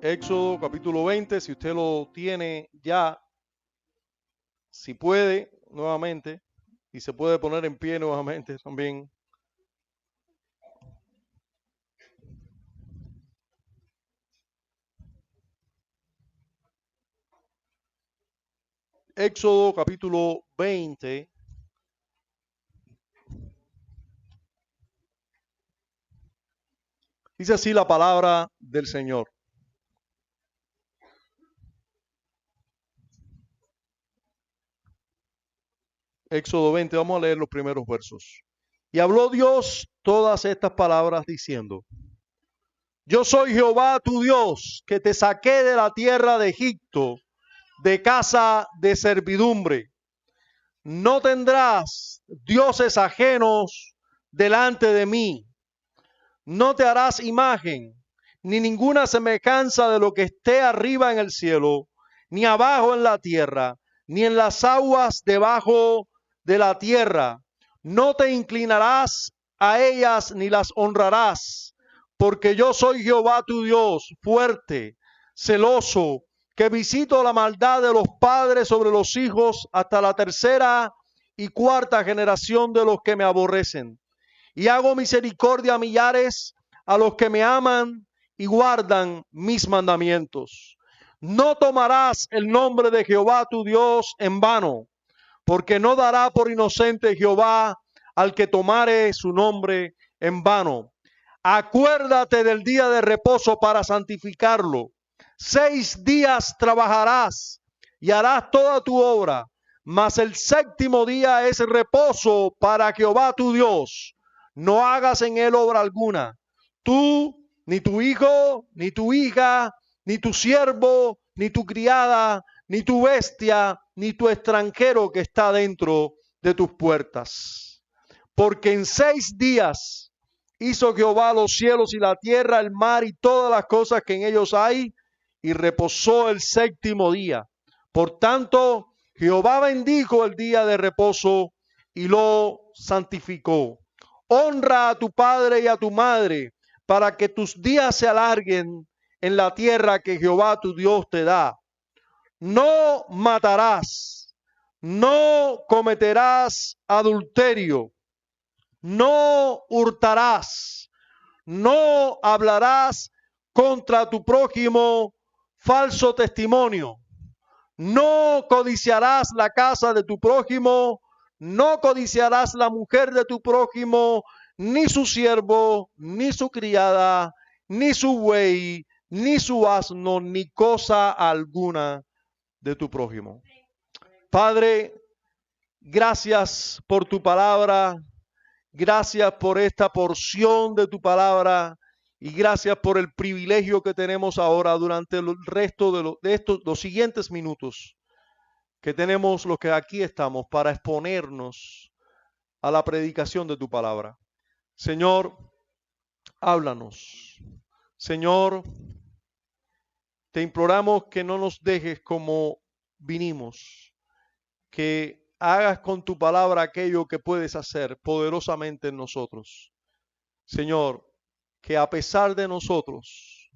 Éxodo capítulo 20, si usted lo tiene ya, si puede, nuevamente, y se puede poner en pie nuevamente también. Éxodo capítulo 20. Dice así la palabra del Señor. Éxodo 20, vamos a leer los primeros versos. Y habló Dios todas estas palabras diciendo: Yo soy Jehová tu Dios, que te saqué de la tierra de Egipto, de casa de servidumbre. No tendrás dioses ajenos delante de mí. No te harás imagen, ni ninguna semejanza de lo que esté arriba en el cielo, ni abajo en la tierra, ni en las aguas debajo de la tierra. No te inclinarás a ellas ni las honrarás, porque yo soy Jehová tu Dios, fuerte, celoso, que visito la maldad de los padres sobre los hijos hasta la tercera y cuarta generación de los que me aborrecen. Y hago misericordia a millares, a los que me aman y guardan mis mandamientos. No tomarás el nombre de Jehová tu Dios en vano, porque no dará por inocente Jehová al que tomare su nombre en vano. Acuérdate del día de reposo para santificarlo. 6 días trabajarás y harás toda tu obra, mas el séptimo día es reposo para Jehová tu Dios. No hagas en él obra alguna. Tú, ni tu hijo, ni tu hija, ni tu siervo, ni tu criada, ni tu bestia, ni tu extranjero que está dentro de tus puertas. Porque en 6 días hizo Jehová los cielos y la tierra, el mar y todas las cosas que en ellos hay, y reposó el séptimo día. Por tanto, Jehová bendijo el día de reposo y lo santificó. Honra a tu padre y a tu madre, para que tus días se alarguen en la tierra que Jehová tu Dios te da. No matarás, no cometerás adulterio, no hurtarás, no hablarás contra tu prójimo falso testimonio, no codiciarás la casa de tu prójimo, no codiciarás la mujer de tu prójimo, ni su siervo, ni su criada, ni su buey, ni su asno, ni cosa alguna de tu prójimo. Padre, gracias por tu palabra, gracias por esta porción de tu palabra y gracias por el privilegio que tenemos ahora durante el resto de los siguientes minutos que tenemos los que aquí estamos para exponernos a la predicación de tu palabra. Señor, háblanos. Señor, te imploramos que no nos dejes como vinimos, que hagas con tu palabra aquello que puedes hacer poderosamente en nosotros. Señor, que a pesar de nosotros,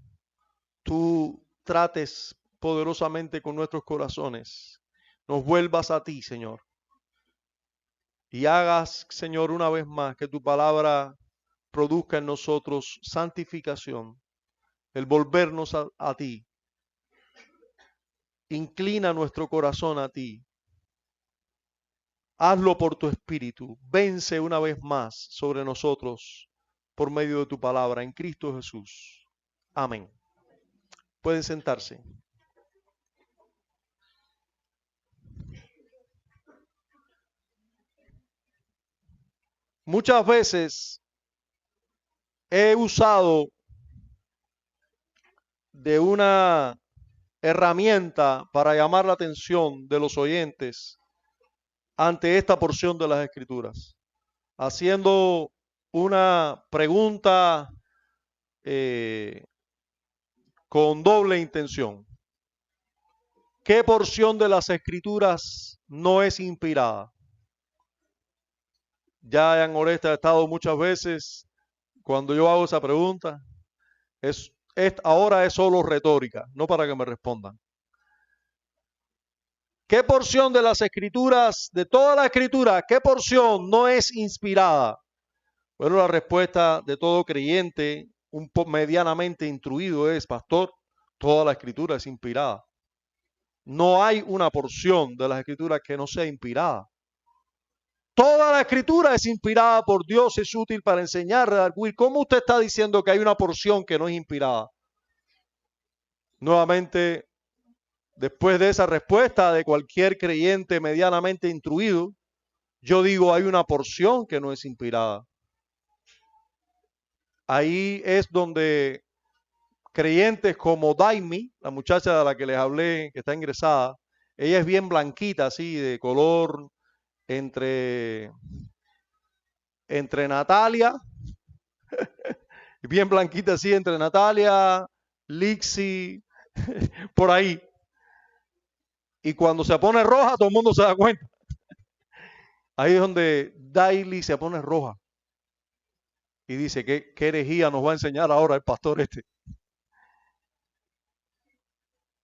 tú trates poderosamente con nuestros corazones, nos vuelvas a ti, Señor, y hagas, Señor, una vez más que tu palabra produzca en nosotros santificación, el volvernos a ti. Inclina nuestro corazón a ti. Hazlo por tu espíritu. Vence una vez más sobre nosotros por medio de tu palabra en Cristo Jesús. Amén. Pueden sentarse. Muchas veces he usado de una herramienta para llamar la atención de los oyentes ante esta porción de las Escrituras, haciendo una pregunta con doble intención. ¿Qué porción de las Escrituras no es inspirada? Ya en Oresta he estado muchas veces, cuando yo hago esa pregunta, es ahora es solo retórica, no para que me respondan. ¿Qué porción de las escrituras, de toda la escritura, qué porción no es inspirada? Bueno, la respuesta de todo creyente, medianamente instruido es, pastor, toda la escritura es inspirada. No hay una porción de las escrituras que no sea inspirada. Toda la escritura es inspirada por Dios, es útil para enseñar, redarguir. ¿Cómo usted está diciendo que hay una porción que no es inspirada? Nuevamente, después de esa respuesta de cualquier creyente medianamente instruido, yo digo, hay una porción que no es inspirada. Ahí es donde creyentes como Daimi, la muchacha de la que les hablé, que está ingresada, ella es bien blanquita, así, de color entre Natalia, bien blanquita así, entre Natalia, Lixi, por ahí. Y cuando se pone roja, todo el mundo se da cuenta. Ahí es donde Daily se pone roja. Y dice, ¿qué herejía nos va a enseñar ahora el pastor este?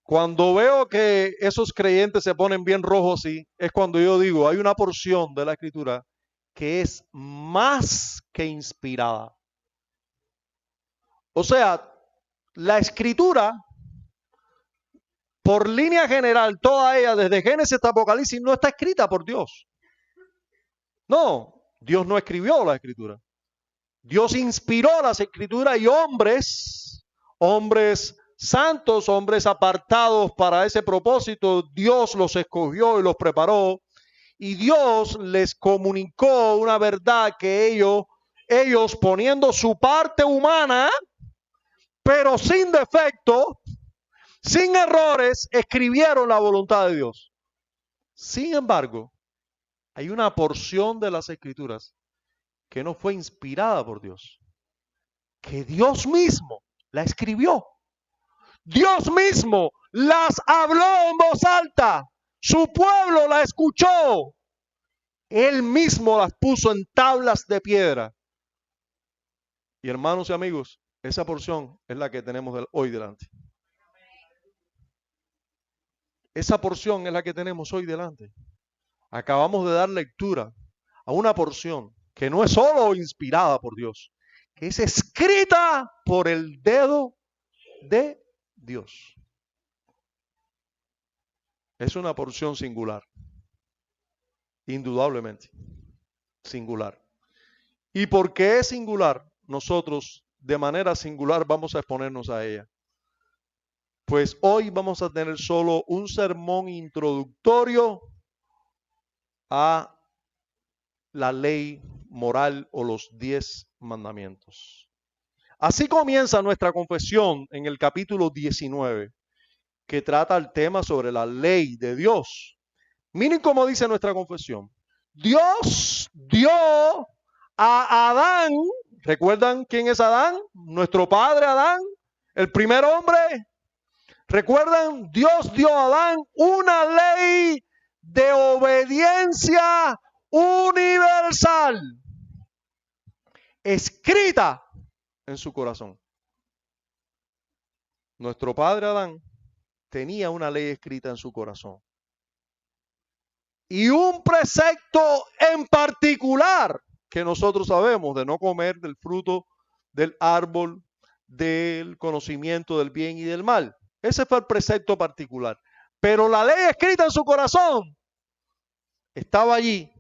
Cuando veo que esos creyentes se ponen bien rojos, sí, es cuando yo digo, hay una porción de la escritura que es más que inspirada. O sea, la escritura, por línea general, toda ella, desde Génesis hasta Apocalipsis, no está escrita por Dios. No, Dios no escribió la escritura. Dios inspiró las escrituras y hombres santos, hombres apartados para ese propósito, Dios los escogió y los preparó. Y Dios les comunicó una verdad que ellos poniendo su parte humana, pero sin defecto, sin errores, escribieron la voluntad de Dios. Sin embargo, hay una porción de las escrituras que no fue inspirada por Dios, que Dios mismo la escribió. Dios mismo las habló en voz alta. Su pueblo la escuchó. Él mismo las puso en tablas de piedra. Y hermanos y amigos, esa porción es la que tenemos hoy delante. Esa porción es la que tenemos hoy delante. Acabamos de dar lectura a una porción que no es solo inspirada por Dios, que es escrita por el dedo de Dios. Es una porción singular, indudablemente singular. Y porque es singular, nosotros de manera singular vamos a exponernos a ella. Pues hoy vamos a tener solo un sermón introductorio a la ley moral o los 10 mandamientos. Así comienza nuestra confesión en el capítulo 19, que trata el tema sobre la ley de Dios. Miren cómo dice nuestra confesión. Dios dio a Adán, ¿recuerdan quién es Adán? Nuestro padre Adán, el primer hombre. ¿Recuerdan? Dios dio a Adán una ley de obediencia universal, escrita en su corazón. Nuestro padre Adán tenía una ley escrita en su corazón. Y un precepto en particular que nosotros sabemos de no comer del fruto del árbol del conocimiento del bien y del mal. Ese fue el precepto particular. Pero la ley escrita en su corazón estaba allí,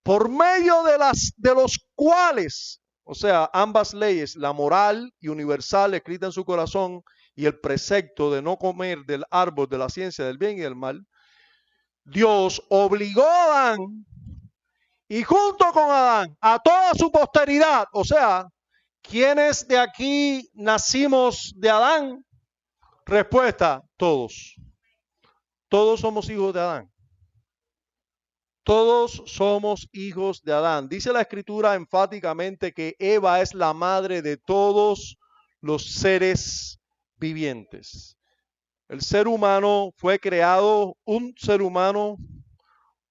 por medio de los cuales, o sea, ambas leyes, la moral y universal escrita en su corazón y el precepto de no comer del árbol de la ciencia del bien y del mal, Dios obligó a Adán y junto con Adán a toda su posteridad, o sea, ¿quiénes de aquí nacimos de Adán? Respuesta, todos. Todos somos hijos de Adán. Todos somos hijos de Adán. Dice la escritura enfáticamente que Eva es la madre de todos los seres vivientes. El ser humano fue creado, un ser humano,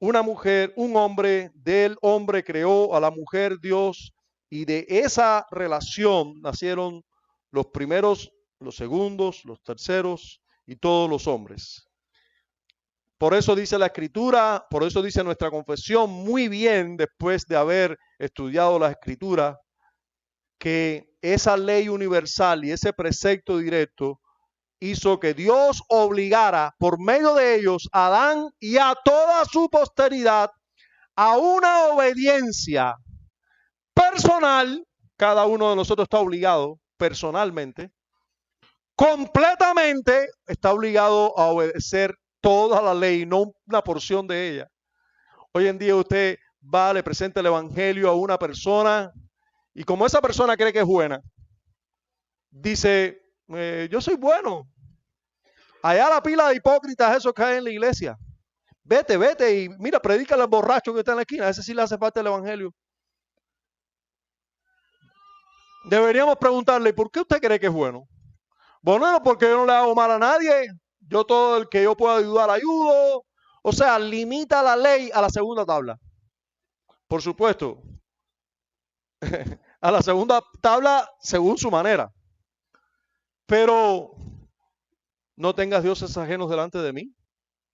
una mujer, un hombre, del hombre creó a la mujer Dios y de esa relación nacieron los primeros, los segundos, los terceros y todos los hombres. Por eso dice la Escritura, por eso dice nuestra confesión muy bien después de haber estudiado la Escritura, que esa ley universal y ese precepto directo hizo que Dios obligara por medio de ellos a Adán y a toda su posteridad a una obediencia personal. Cada uno de nosotros está obligado personalmente, completamente está obligado a obedecer toda la ley, no una porción de ella. Hoy en día usted va, le presenta el evangelio a una persona y como esa persona cree que es buena, dice, yo soy bueno. Allá la pila de hipócritas, esos caen en la iglesia. Vete y mira, predícale al borracho que está en la esquina. A ese sí le hace falta el evangelio. Deberíamos preguntarle, ¿por qué usted cree que es bueno? Bueno, porque yo no le hago mal a nadie. Yo todo el que yo pueda ayudar, ayudo. O sea, limita la ley a la segunda tabla. Por supuesto, a la segunda tabla según su manera. Pero no tengas dioses ajenos delante de mí.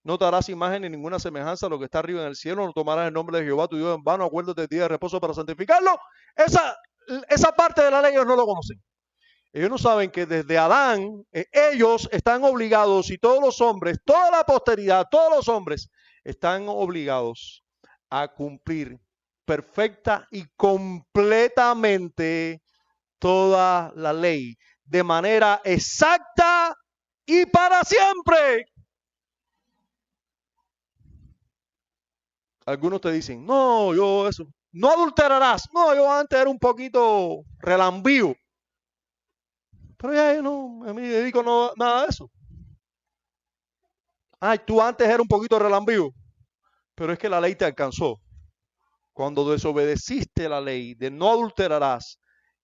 No te harás imagen ni ninguna semejanza a lo que está arriba en el cielo. No tomarás el nombre de Jehová tu Dios en vano. Acuérdate del día de reposo para santificarlo. Esa parte de la ley ellos no lo conocen. Ellos no saben que desde Adán ellos están obligados y todos los hombres, toda la posteridad, todos los hombres están obligados a cumplir perfecta y completamente toda la ley de manera exacta y para siempre. Algunos te dicen, no, yo eso, no adulterarás. No, yo antes era un poquito relambío. Pero ya yo no, a mí me dedico nada de eso. Ay, tú antes eras un poquito relambío. Pero es que la ley te alcanzó. Cuando desobedeciste la ley de no adulterarás,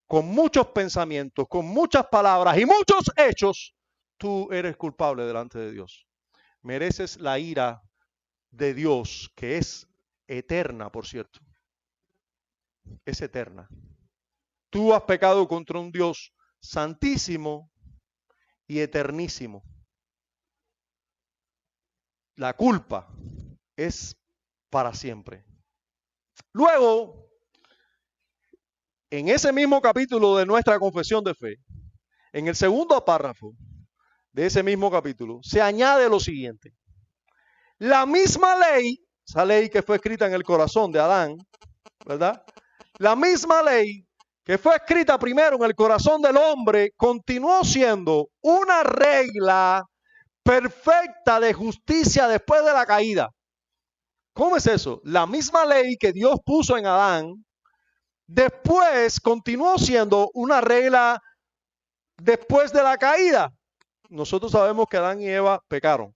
con muchos pensamientos, con muchas palabras y muchos hechos, tú eres culpable delante de Dios. Mereces la ira de Dios, que es eterna, por cierto. Es eterna. Tú has pecado contra un Dios santísimo y eternísimo. La culpa es para siempre. Luego, en ese mismo capítulo de nuestra confesión de fe, en el segundo párrafo de ese mismo capítulo, se añade lo siguiente. La misma ley, esa ley que fue escrita en el corazón de Adán, ¿verdad? La misma ley que fue escrita primero en el corazón del hombre, continuó siendo una regla perfecta de justicia después de la caída. ¿Cómo es eso? La misma ley que Dios puso en Adán, después continuó siendo una regla después de la caída. Nosotros sabemos que Adán y Eva pecaron,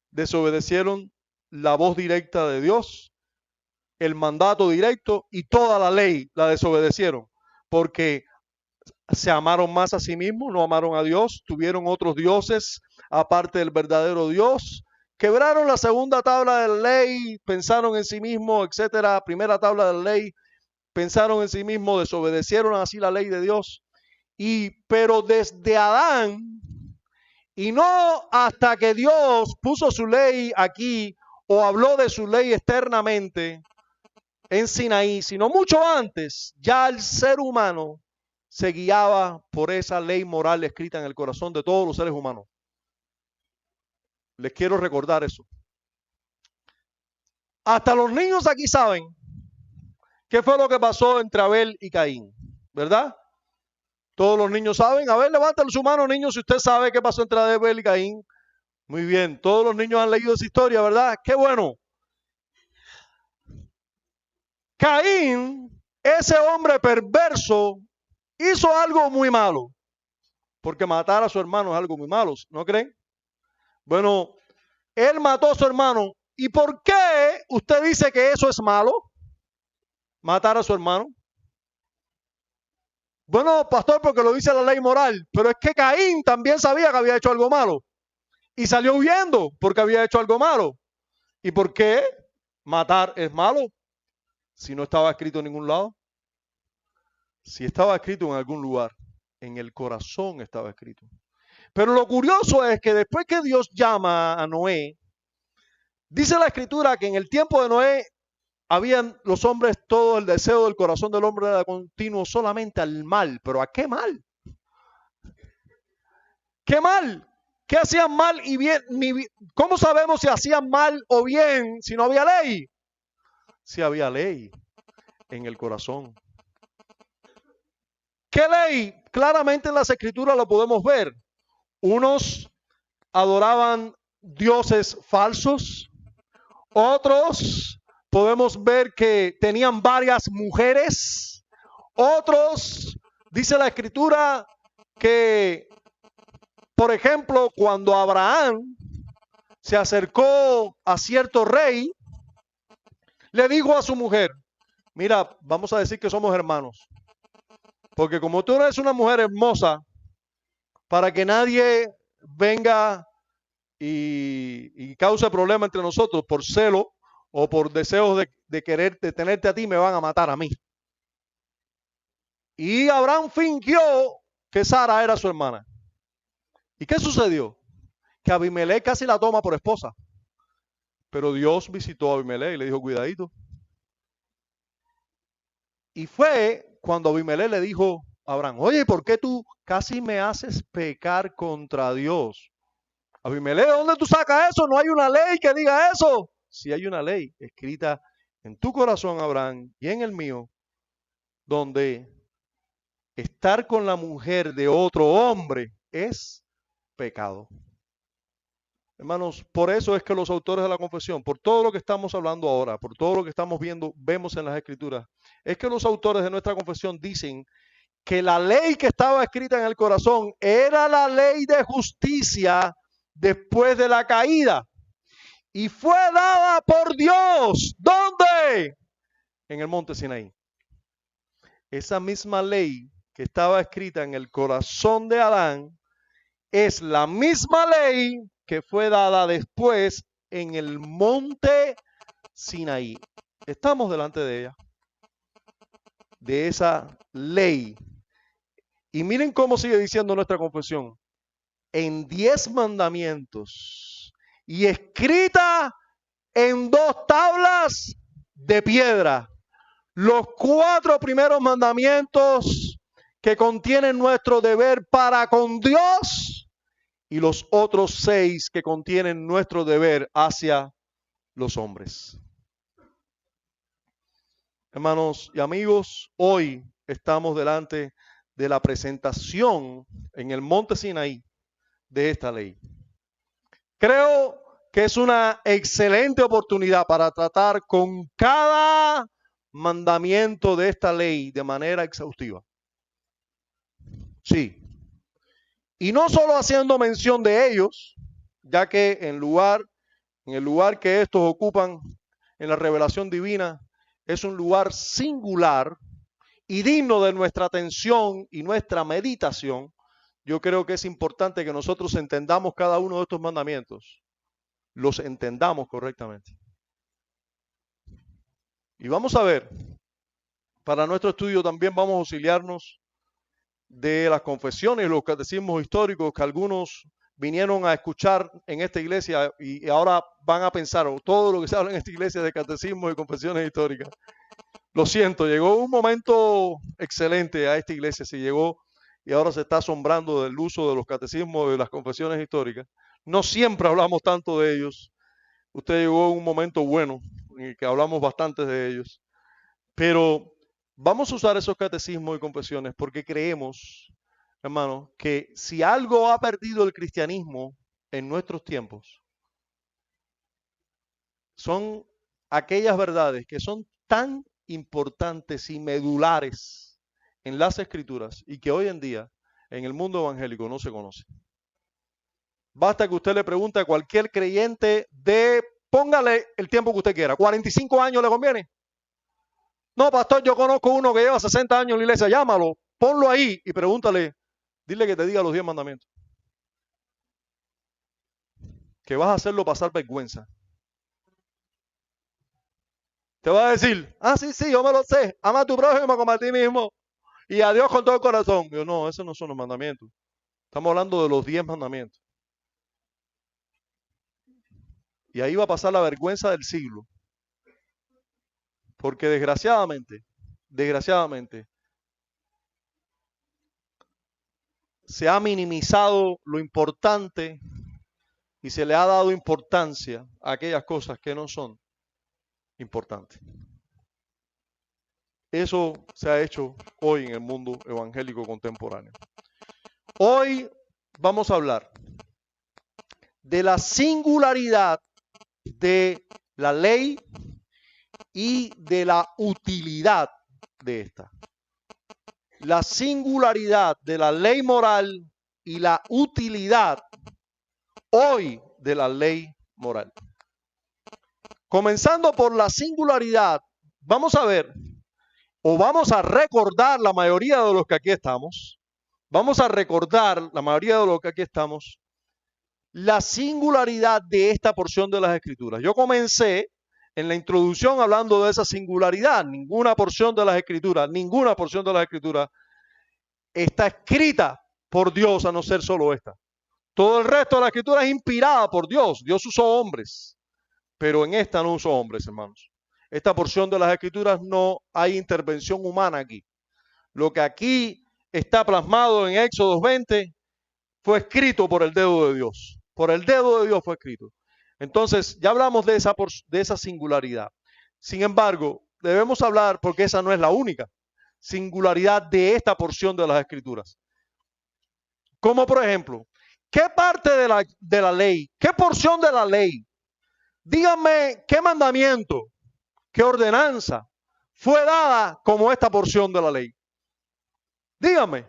desobedecieron la voz directa de Dios, el mandato directo y toda la ley la desobedecieron, porque se amaron más a sí mismos, no amaron a Dios, tuvieron otros dioses aparte del verdadero Dios, quebraron la segunda tabla de la ley, pensaron en sí mismos, etcétera, primera tabla de la ley, pensaron en sí mismos, desobedecieron así la ley de Dios. Pero desde Adán, y no hasta que Dios puso su ley aquí o habló de su ley externamente en Sinaí, sino mucho antes, ya el ser humano se guiaba por esa ley moral escrita en el corazón de todos los seres humanos. Les quiero recordar eso. Hasta los niños aquí saben qué fue lo que pasó entre Abel y Caín, ¿verdad? Todos los niños saben. A ver, levanten su mano, niños, si usted sabe qué pasó entre Abel y Caín. Muy bien, todos los niños han leído esa historia, ¿verdad? Qué bueno. Caín, ese hombre perverso, hizo algo muy malo. Porque matar a su hermano es algo muy malo, ¿no creen? Bueno, él mató a su hermano. ¿Y por qué usted dice que eso es malo? Matar a su hermano. Bueno, pastor, porque lo dice la ley moral. Pero es que Caín también sabía que había hecho algo malo. Y salió huyendo porque había hecho algo malo. ¿Y por qué matar es malo? Si no estaba escrito en ningún lado. Si estaba escrito en algún lugar. en el corazón estaba escrito. Pero lo curioso es que después que Dios llama a Noé, dice la escritura que en el tiempo de Noé habían los hombres, todo el deseo del corazón del hombre era continuo solamente al mal. ¿Pero a qué mal? ¿Qué mal? ¿Qué hacían mal y bien? ¿Cómo sabemos si hacían mal o bien si no había ley? Si había ley en el corazón. ¿Qué ley? Claramente en las escrituras lo podemos ver. Unos adoraban dioses falsos, otros podemos ver que tenían varias mujeres, otros, dice la escritura, que, por ejemplo, cuando Abraham se acercó a cierto rey, le dijo a su mujer, mira, vamos a decir que somos hermanos, porque como tú eres una mujer hermosa, para que nadie venga y cause problema entre nosotros por celo o por deseos de querer tenerte a ti, me van a matar a mí. Y Abraham fingió que Sara era su hermana. ¿Y qué sucedió? Que Abimelech casi la toma por esposa. Pero Dios visitó a Abimelech y le dijo, cuidadito. Y fue cuando Abimelech le dijo a Abraham, oye, ¿por qué tú casi me haces pecar contra Dios? Abimelech, ¿dónde tú sacas eso? No hay una ley que diga eso. Si hay una ley escrita en tu corazón, Abraham, y en el mío, donde estar con la mujer de otro hombre es pecado. Hermanos, por eso es que los autores de la confesión, por todo lo que estamos hablando ahora, por todo lo que estamos viendo, vemos en las escrituras, es que los autores de nuestra confesión dicen que la ley que estaba escrita en el corazón era la ley de justicia después de la caída. Y fue dada por Dios. ¿Dónde? En el monte Sinaí. Esa misma ley que estaba escrita en el corazón de Adán es la misma ley que fue dada después en el monte Sinaí. Estamos delante de ella, de esa ley. Y miren cómo sigue diciendo nuestra confesión. En 10 mandamientos y escrita en 2 tablas de piedra. Los 4 primeros mandamientos que contienen nuestro deber para con Dios y los otros 6 que contienen nuestro deber hacia los hombres. Hermanos y amigos, hoy estamos delante de la presentación en el monte Sinaí de esta ley. Creo que es una excelente oportunidad para tratar con cada mandamiento de esta ley de manera exhaustiva. Sí. Y no solo haciendo mención de ellos, ya que en el lugar que estos ocupan en la revelación divina, es un lugar singular y digno de nuestra atención y nuestra meditación. Yo creo que es importante que nosotros entendamos cada uno de estos mandamientos, los entendamos correctamente. Y vamos a ver, para nuestro estudio también vamos a auxiliarnos de las confesiones y los catecismos históricos que algunos vinieron a escuchar en esta iglesia y ahora van a pensar, todo lo que se habla en esta iglesia de catecismos y confesiones históricas. Lo siento, llegó un momento excelente a esta iglesia, se llegó y ahora se está asombrando del uso de los catecismos y de las confesiones históricas. No siempre hablamos tanto de ellos. Usted llegó en un momento bueno en el que hablamos bastante de ellos. Pero vamos a usar esos catecismos y confesiones porque creemos, hermano, que si algo ha perdido el cristianismo en nuestros tiempos, son aquellas verdades que son tan importantes y medulares en las escrituras y que hoy en día en el mundo evangélico no se conocen. Basta que usted le pregunte a cualquier creyente póngale el tiempo que usted quiera, 45 años le conviene. No, pastor, yo conozco uno que lleva 60 años en la iglesia, llámalo, ponlo ahí y pregúntale, dile que te diga los 10 mandamientos. Que vas a hacerlo pasar vergüenza. Te va a decir, sí, yo me lo sé, ama a tu prójimo como a ti mismo. y a Dios con todo el corazón. Yo, no, esos no son los mandamientos. Estamos hablando de los 10 mandamientos. Y ahí va a pasar la vergüenza del siglo. Porque desgraciadamente, se ha minimizado lo importante y se le ha dado importancia a aquellas cosas que no son importantes. Eso se ha hecho hoy en el mundo evangélico contemporáneo. Hoy vamos a hablar de la singularidad de la ley y de la utilidad de esta. La singularidad de la ley moral y la utilidad hoy de la ley moral. Comenzando por la singularidad, vamos a ver, o vamos a recordar la mayoría de los que aquí estamos, la singularidad de esta porción de las Escrituras. Yo comencé en la introducción hablando de esa singularidad. Ninguna porción de las Escrituras está escrita por Dios a no ser solo esta. Todo el resto de la Escritura es inspirada por Dios. Dios usó hombres, pero en esta no usó hombres, hermanos. Esta porción de las Escrituras no hay intervención humana aquí. Lo que aquí está plasmado en Éxodo 20 fue escrito por el dedo de Dios. Por el dedo de Dios fue escrito. Entonces, ya hablamos de esa singularidad. Sin embargo, debemos hablar, porque esa no es la única singularidad de esta porción de las Escrituras. Como por ejemplo, ¿qué parte de la ley, qué porción de la ley, díganme qué mandamiento, qué ordenanza fue dada como esta porción de la ley? Dígame,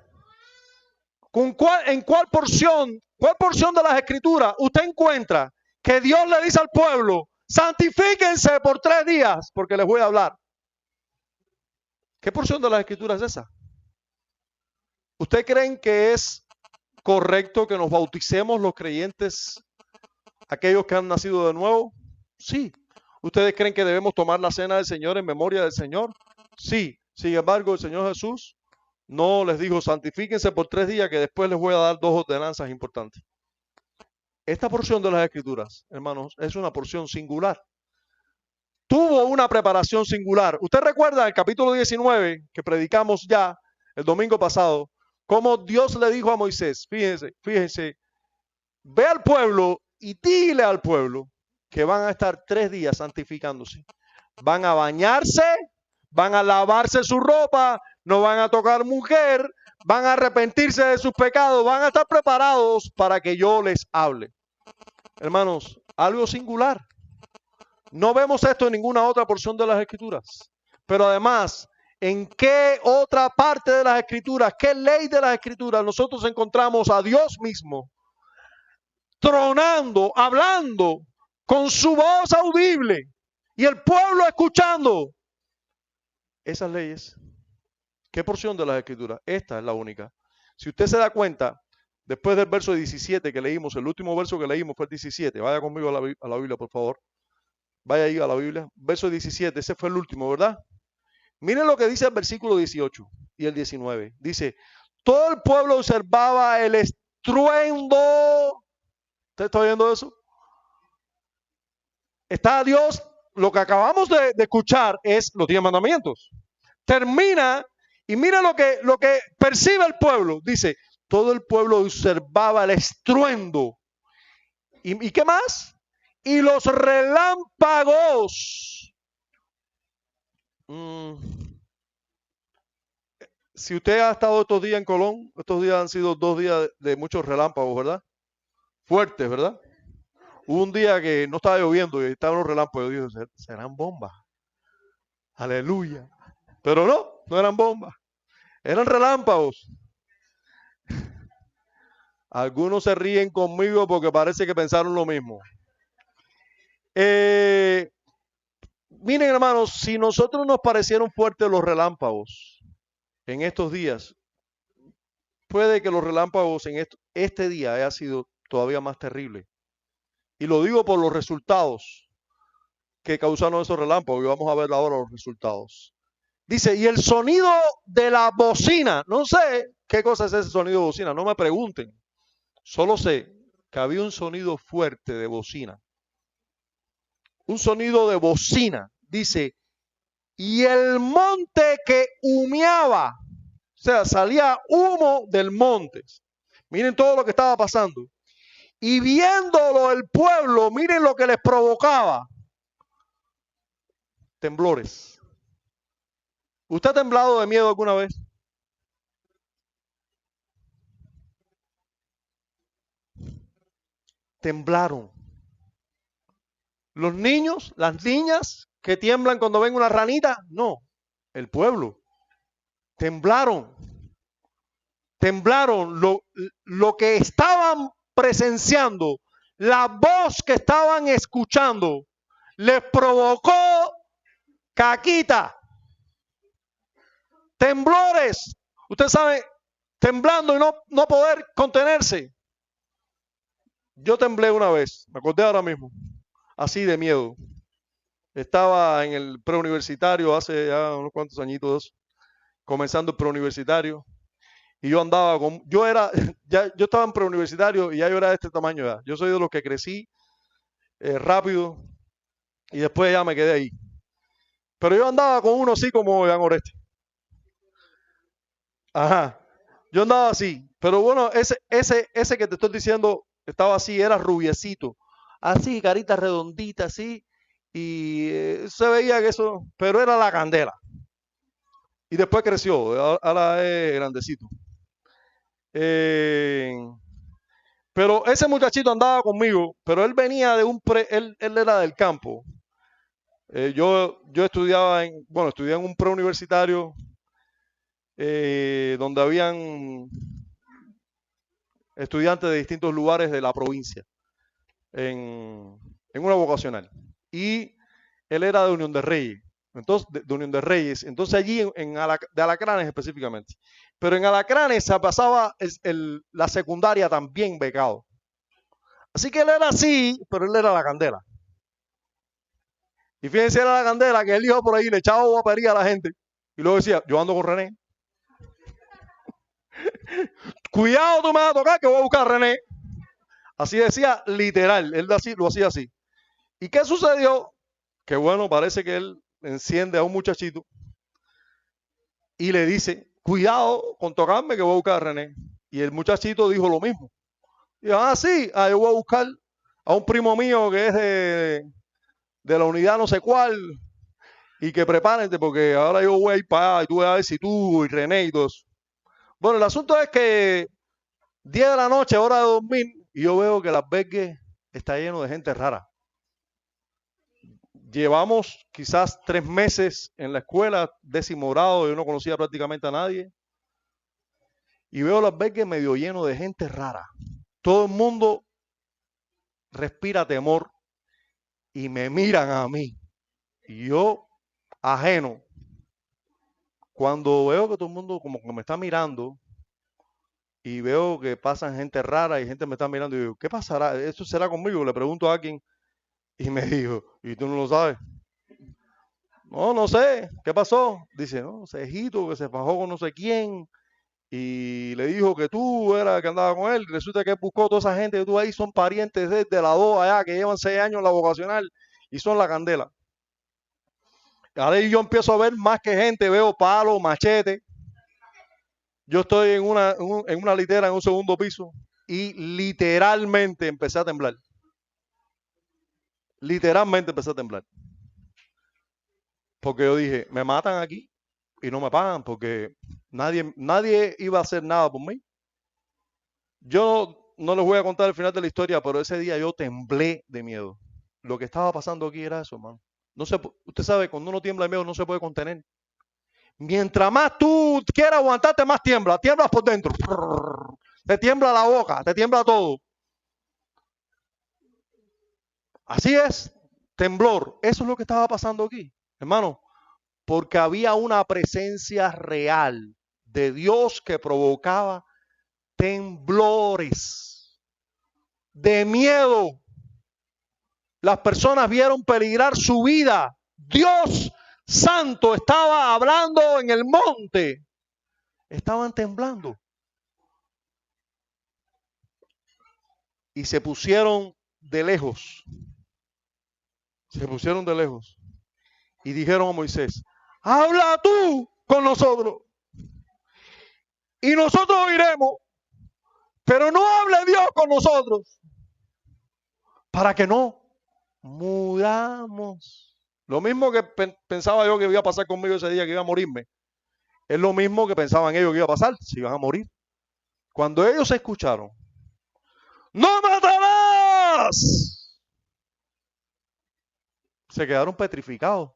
¿en cuál porción de las Escrituras usted encuentra que Dios le dice al pueblo, santifíquense por 3 días porque les voy a hablar? ¿Qué porción de las Escrituras es esa? ¿Ustedes creen que es correcto que nos bauticemos los creyentes, aquellos que han nacido de nuevo? Sí. ¿Ustedes creen que debemos tomar la cena del Señor en memoria del Señor? Sí. Sin embargo, el Señor Jesús no les dijo, santifíquense por 3 días que después les voy a dar 2 ordenanzas importantes. Esta porción de las Escrituras, hermanos, es una porción singular. Tuvo una preparación singular. Usted recuerda el capítulo 19 que predicamos ya el domingo pasado, cómo Dios le dijo a Moisés, fíjense, ve al pueblo y dile al pueblo que van a estar 3 días santificándose. Van a bañarse, van a lavarse su ropa, no van a tocar mujer, van a arrepentirse de sus pecados, van a estar preparados para que yo les hable. Hermanos, algo singular. No vemos esto en ninguna otra porción de las Escrituras. Pero además, ¿en qué otra parte de las Escrituras, qué ley de las Escrituras nosotros encontramos a Dios mismo tronando, hablando con su voz audible y el pueblo escuchando esas leyes? ¿Qué porción de las Escrituras? Esta es la única. Si usted se da cuenta, después del verso 17 que leímos, el último verso que leímos fue el 17. Vaya conmigo a la Biblia, por favor. Vaya ahí a la Biblia. Verso 17, ese fue el último, ¿verdad? Miren lo que dice el versículo 18 y el 19. Dice, todo el pueblo observaba el estruendo. ¿Usted está oyendo eso? Está Dios, lo que acabamos de escuchar es los 10 mandamientos. Termina y mira lo que percibe el pueblo. Dice, todo el pueblo observaba el estruendo. ¿Y qué más? Y los relámpagos. Si usted ha estado estos días en Colón, estos días han sido 2 días de muchos relámpagos, ¿verdad? Fuertes, ¿verdad? Hubo un día que no estaba lloviendo y estaban los relámpagos. Yo dije, serán bombas. Aleluya. Pero no eran bombas. Eran relámpagos. Algunos se ríen conmigo porque parece que pensaron lo mismo. Miren, hermanos, si nosotros nos parecieron fuertes los relámpagos en estos días, puede que los relámpagos en este día haya sido todavía más terrible. Y lo digo por los resultados que causaron esos relámpagos, y vamos a ver ahora los resultados. Dice, y el sonido de la bocina, no sé qué cosa es ese sonido de bocina, no me pregunten. Solo sé que había un sonido fuerte de bocina. Un sonido de bocina. Dice, y el monte que humeaba, o sea, salía humo del monte. Miren todo lo que estaba pasando. Y viéndolo el pueblo, miren lo que les provocaba. Temblores. ¿Usted ha temblado de miedo alguna vez? Temblaron. Los niños, las niñas que tiemblan cuando ven una ranita, no, el pueblo. Temblaron, temblaron. Lo que estaban presenciando, la voz que estaban escuchando, les provocó caquita, temblores. Usted sabe, temblando y no poder contenerse. Yo temblé una vez, me acordé ahora mismo, así de miedo. Estaba en el preuniversitario hace ya unos cuantos añitos, comenzando el preuniversitario, y yo andaba con, yo era, ya, yo estaba en preuniversitario y ya yo era de este tamaño ya. Yo soy de los que crecí rápido y después ya me quedé ahí. Pero yo andaba con uno así como Jan Oreste. Ajá. Yo andaba así. Pero bueno, ese que te estoy diciendo estaba así, era rubiecito. Así, carita redondita, así. Y se veía que eso, pero era la candela. Y después creció, ahora es grandecito. Eh, pero ese muchachito andaba conmigo, pero él venía de él era del campo. Yo estudiaba bueno, estudié en un preuniversitario donde habían estudiantes de distintos lugares de la provincia, en una vocacional. Y él era de Unión de Reyes, entonces, de Unión de Reyes, entonces allí de Alacranes específicamente. Pero en Alacranes se pasaba la secundaria también becado. Así que él era así, pero él era la candela. Y fíjense, era la candela que él iba por ahí, le echaba guapería a la gente. Y luego decía, yo ando con René. Cuidado, tú me vas a tocar que voy a buscar a René. Así decía literal, él lo hacía así. ¿Y qué sucedió? Que bueno, parece que él enciende a un muchachito y le dice, cuidado con tocarme que voy a buscar a René. Y el muchachito dijo lo mismo. Y yo, sí, yo voy a buscar a un primo mío que es de la unidad no sé cuál, y que prepárense porque ahora yo voy a ir para allá y tú vas a ver si tú y René y todo eso. Bueno, el asunto es que 10 de la noche, hora de dormir, y yo veo que el albergue está lleno de gente rara. Llevamos quizás 3 meses en la escuela, 10º grado, yo no conocía prácticamente a nadie. Y veo el albergue medio lleno de gente rara. Todo el mundo respira temor y me miran a mí. Y yo, ajeno, cuando veo que todo el mundo como que me está mirando y veo que pasan gente rara y gente me está mirando, y digo, ¿qué pasará? ¿Eso será conmigo? Le pregunto a alguien y me dijo, ¿y tú no lo sabes? No, no sé, ¿qué pasó? Dice, no, Cejito que se fajó con no sé quién y le dijo que tú eras el que andaba con él. Resulta que él buscó toda esa gente que tú ahí son parientes de la dos allá que llevan 6 años en la vocacional y son la candela. Ahora yo empiezo a ver más que gente, veo palos, machete. Yo estoy en una litera en un segundo piso y literalmente empecé a temblar. Literalmente empecé a temblar. Porque yo dije, me matan aquí y no me pagan porque nadie iba a hacer nada por mí. Yo no les voy a contar el final de la historia, pero ese día yo temblé de miedo. Lo que estaba pasando aquí era eso, hermano. No se, usted sabe, cuando uno tiembla de miedo no se puede contener. Mientras más tú quieras aguantarte, más tiembla. Tiemblas por dentro. Te tiembla la boca, te tiembla todo. Así es, temblor. Eso es lo que estaba pasando aquí, hermano. Porque había una presencia real de Dios que provocaba temblores de miedo. Las personas vieron peligrar su vida. Dios Santo estaba hablando en el monte, estaban temblando. Y se pusieron de lejos. Se pusieron de lejos. Y dijeron a Moisés, habla tú con nosotros. Y nosotros oiremos. Pero no hable Dios con nosotros. Para que no muramos. Lo mismo que pensaba yo que iba a pasar conmigo ese día, que iba a morirme. Es lo mismo que pensaban ellos que iba a pasar, si iban a morir. Cuando ellos escucharon, ¡no matarás! Se quedaron petrificados.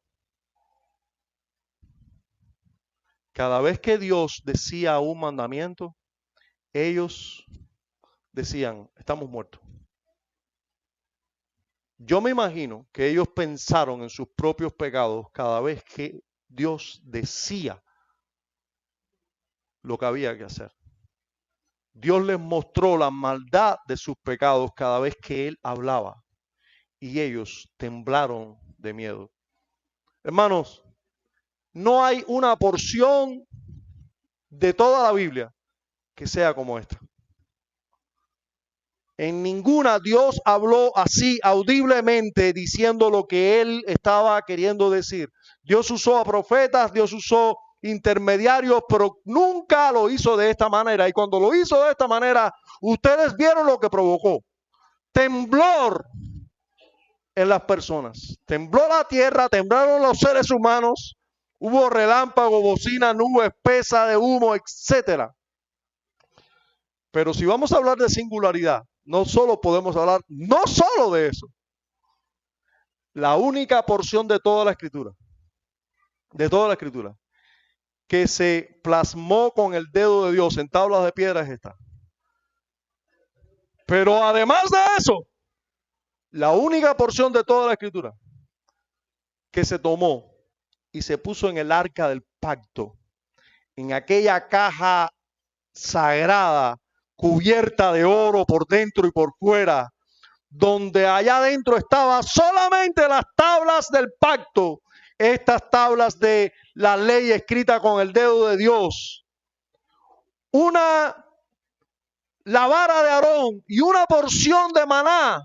Cada vez que Dios decía un mandamiento, ellos decían, estamos muertos. Yo me imagino que ellos pensaron en sus propios pecados cada vez que Dios decía lo que había que hacer. Dios les mostró la maldad de sus pecados cada vez que Él hablaba y ellos temblaron de miedo. Hermanos, no hay una porción de toda la Biblia que sea como esta. En ninguna Dios habló así audiblemente diciendo lo que Él estaba queriendo decir. Dios usó a profetas, Dios usó intermediarios, pero nunca lo hizo de esta manera. Y cuando lo hizo de esta manera, ustedes vieron lo que provocó. Temblor en las personas. Tembló la tierra, temblaron los seres humanos. Hubo relámpago, bocina, nube espesa de humo, etcétera. Pero si vamos a hablar de singularidad, no solo podemos hablar, no solo de eso. La única porción de toda la escritura, que se plasmó con el dedo de Dios en tablas de piedra es esta. Pero además de eso, la única porción de toda la escritura que se tomó y se puso en el arca del pacto, en aquella caja sagrada, cubierta de oro por dentro y por fuera, donde allá adentro estaban solamente las tablas del pacto, estas tablas de la ley escrita con el dedo de Dios, la vara de Aarón y una porción de maná.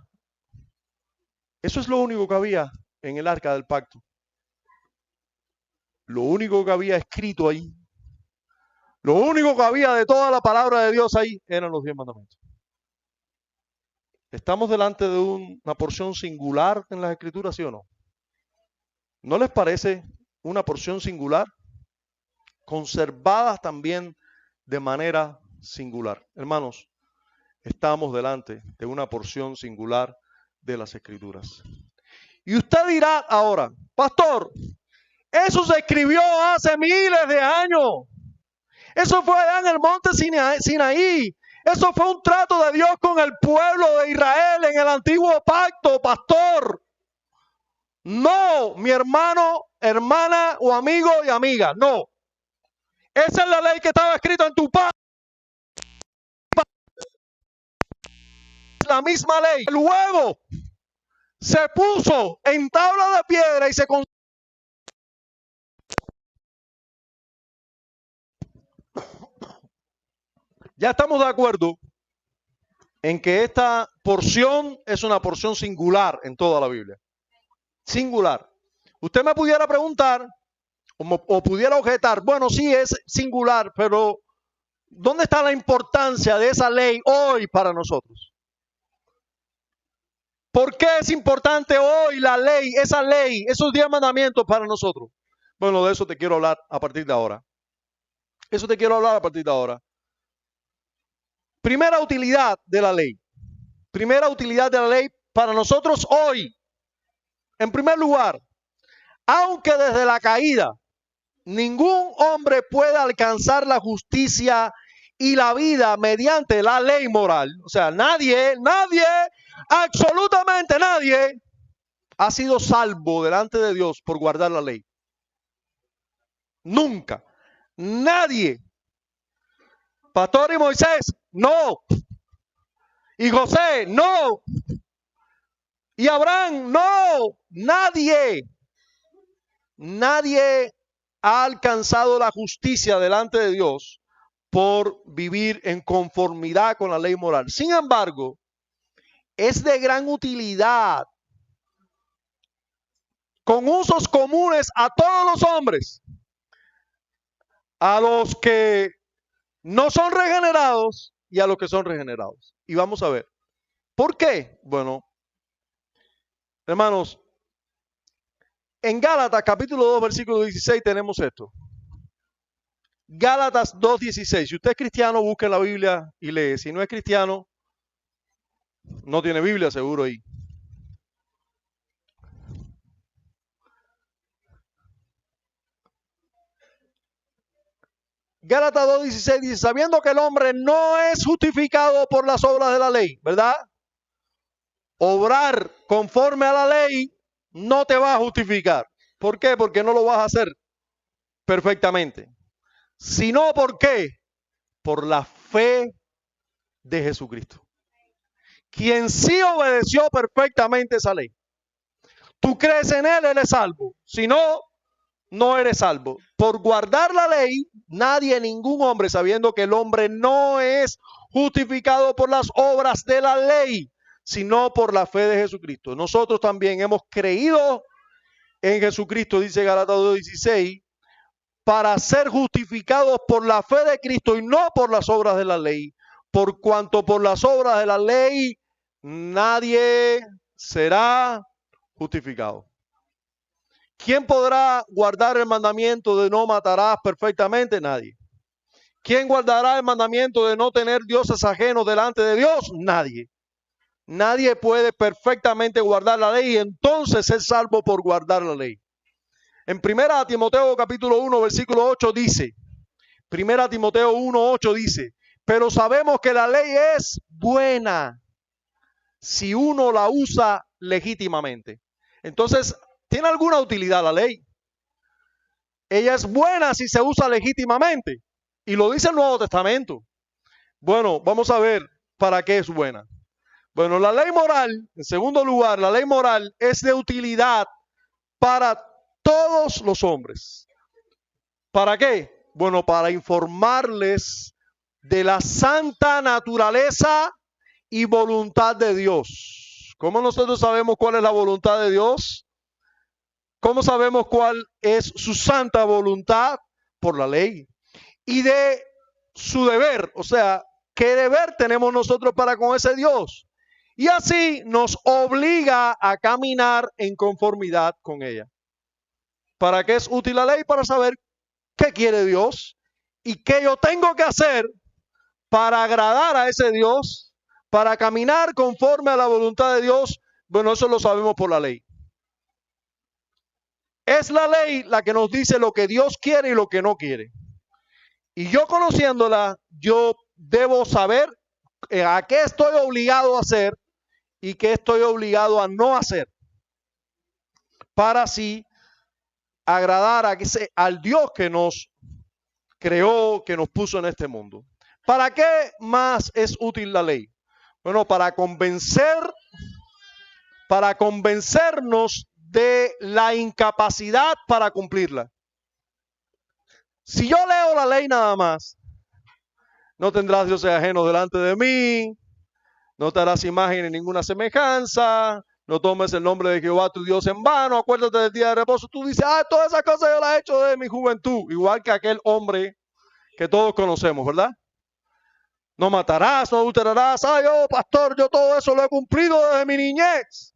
Eso es lo único que había en el arca del pacto. Lo único que había escrito ahí, lo único que había de toda la palabra de Dios ahí eran los 10 mandamientos. ¿Estamos delante de una porción singular en las escrituras, sí o no? ¿No les parece una porción singular? Conservadas también de manera singular. Hermanos, estamos delante de una porción singular de las escrituras. Y usted dirá ahora, pastor, eso se escribió hace miles de años. Eso fue allá en el monte Sinaí. Eso fue un trato de Dios con el pueblo de Israel en el antiguo pacto, pastor. No, mi hermano, hermana o amigo y amiga, no. Esa es la ley que estaba escrita en tu pacto. La misma ley. Luego se puso en tabla de piedra y se ya estamos de acuerdo en que esta porción es una porción singular en toda la Biblia. Singular. Usted me pudiera preguntar o pudiera objetar, bueno, sí es singular, pero ¿dónde está la importancia de esa ley hoy para nosotros? ¿Por qué es importante hoy la ley, esa ley, esos 10 mandamientos para nosotros? Bueno, de eso te quiero hablar a partir de ahora. Eso te quiero hablar a partir de ahora. Primera utilidad de la ley. Primera utilidad de la ley para nosotros hoy. En primer lugar, aunque desde la caída ningún hombre puede alcanzar la justicia y la vida mediante la ley moral, o sea, nadie, absolutamente nadie ha sido salvo delante de Dios por guardar la ley. Nunca. Nadie. Pastor y Moisés, no. Y José, no. Y Abraham, no. Nadie. Nadie ha alcanzado la justicia delante de Dios por vivir en conformidad con la ley moral. Sin embargo, es de gran utilidad, con usos comunes a todos los hombres, a los que no son regenerados y a los que son regenerados. Y vamos a ver, ¿por qué? Bueno, hermanos, en Gálatas capítulo 2, versículo 16 tenemos esto. Gálatas 2:16. Si usted es cristiano, busque la Biblia y lee. Si no es cristiano, no tiene Biblia seguro ahí. Gálatas 2:16 dice, sabiendo que el hombre no es justificado por las obras de la ley, ¿verdad? Obrar conforme a la ley no te va a justificar. ¿Por qué? Porque no lo vas a hacer perfectamente. Sino, ¿por qué? Por la fe de Jesucristo, quien sí obedeció perfectamente esa ley. Tú crees en él, eres salvo. Si no, no eres salvo. Por guardar la ley, nadie, ningún hombre, sabiendo que el hombre no es justificado por las obras de la ley, sino por la fe de Jesucristo. Nosotros también hemos creído en Jesucristo, dice Gálatas 2:16, para ser justificados por la fe de Cristo y no por las obras de la ley, por cuanto por las obras de la ley nadie será justificado. ¿Quién podrá guardar el mandamiento de no matarás perfectamente? Nadie. ¿Quién guardará el mandamiento de no tener dioses ajenos delante de Dios? Nadie. Nadie puede perfectamente guardar la ley y entonces ser salvo por guardar la ley. En 1 Timoteo capítulo 1 versículo 8 dice, 1 Timoteo 1:8 dice, pero sabemos que la ley es buena si uno la usa legítimamente. Entonces, ¿tiene alguna utilidad la ley? Ella es buena si se usa legítimamente. Y lo dice el Nuevo Testamento. Bueno, vamos a ver para qué es buena. Bueno, la ley moral, en segundo lugar, la ley moral es de utilidad para todos los hombres. ¿Para qué? Bueno, para informarles de la santa naturaleza y voluntad de Dios. ¿Cómo nosotros sabemos cuál es la voluntad de Dios? ¿Cómo sabemos cuál es su santa voluntad? Por la ley. Y de su deber, o sea, ¿qué deber tenemos nosotros para con ese Dios? Y así nos obliga a caminar en conformidad con ella. ¿Para qué es útil la ley? Para saber qué quiere Dios y qué yo tengo que hacer para agradar a ese Dios, para caminar conforme a la voluntad de Dios. Bueno, eso lo sabemos por la ley. Es la ley la que nos dice lo que Dios quiere y lo que no quiere. Y yo conociéndola, yo debo saber a qué estoy obligado a hacer y qué estoy obligado a no hacer, para así agradar al Dios que nos creó, que nos puso en este mundo. ¿Para qué más es útil la ley? Bueno, para convencernos de la incapacidad para cumplirla. Si yo leo la ley nada más, no tendrás dioses ajenos delante de mí, no te harás imagen en ninguna semejanza, no tomes el nombre de Jehová tu Dios en vano, acuérdate del día de reposo. Tú dices, todas esas cosas yo las he hecho desde mi juventud, igual que aquel hombre que todos conocemos, ¿verdad? No matarás, no adulterarás. Pastor, yo todo eso lo he cumplido desde mi niñez.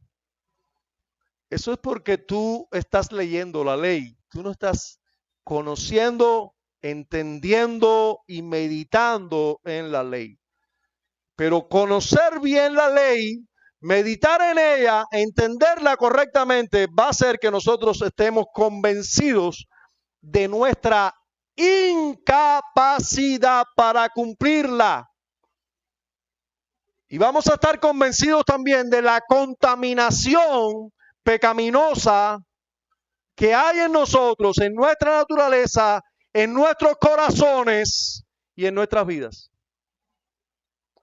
Eso es porque tú estás leyendo la ley, tú no estás conociendo, entendiendo y meditando en la ley. Pero conocer bien la ley, meditar en ella, entenderla correctamente, va a hacer que nosotros estemos convencidos de nuestra incapacidad para cumplirla. Y vamos a estar convencidos también de la contaminación pecaminosa que hay en nosotros, en nuestra naturaleza, en nuestros corazones y en nuestras vidas.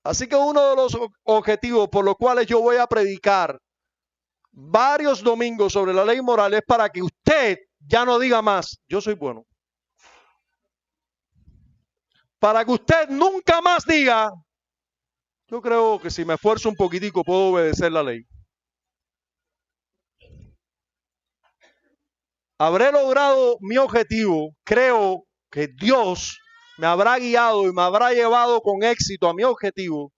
Así que uno de los objetivos por los cuales yo voy a predicar varios domingos sobre la ley moral es para que usted ya no diga más, yo soy bueno. Para que usted nunca más diga, yo creo que si me esfuerzo un poquitico puedo obedecer la ley. Habré logrado mi objetivo, creo que Dios me habrá guiado y me habrá llevado con éxito a mi objetivo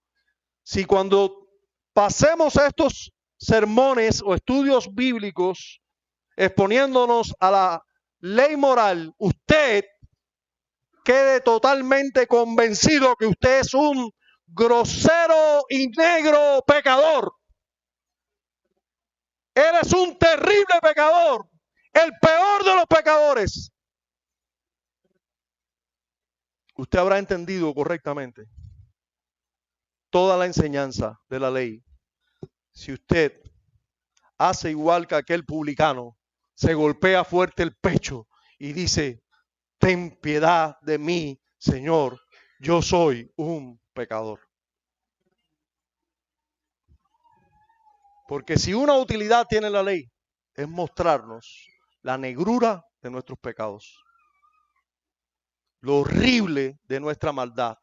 si cuando pasemos estos sermones o estudios bíblicos exponiéndonos a la ley moral, usted quede totalmente convencido que usted es un grosero y negro pecador. Eres un terrible pecador, el peor de los pecadores. Usted habrá entendido correctamente toda la enseñanza de la ley. Si usted hace igual que aquel publicano, se golpea fuerte el pecho y dice, ten piedad de mí, Señor, yo soy un pecador. Porque si una utilidad tiene la ley, es mostrarnos la negrura de nuestros pecados, lo horrible de nuestra maldad,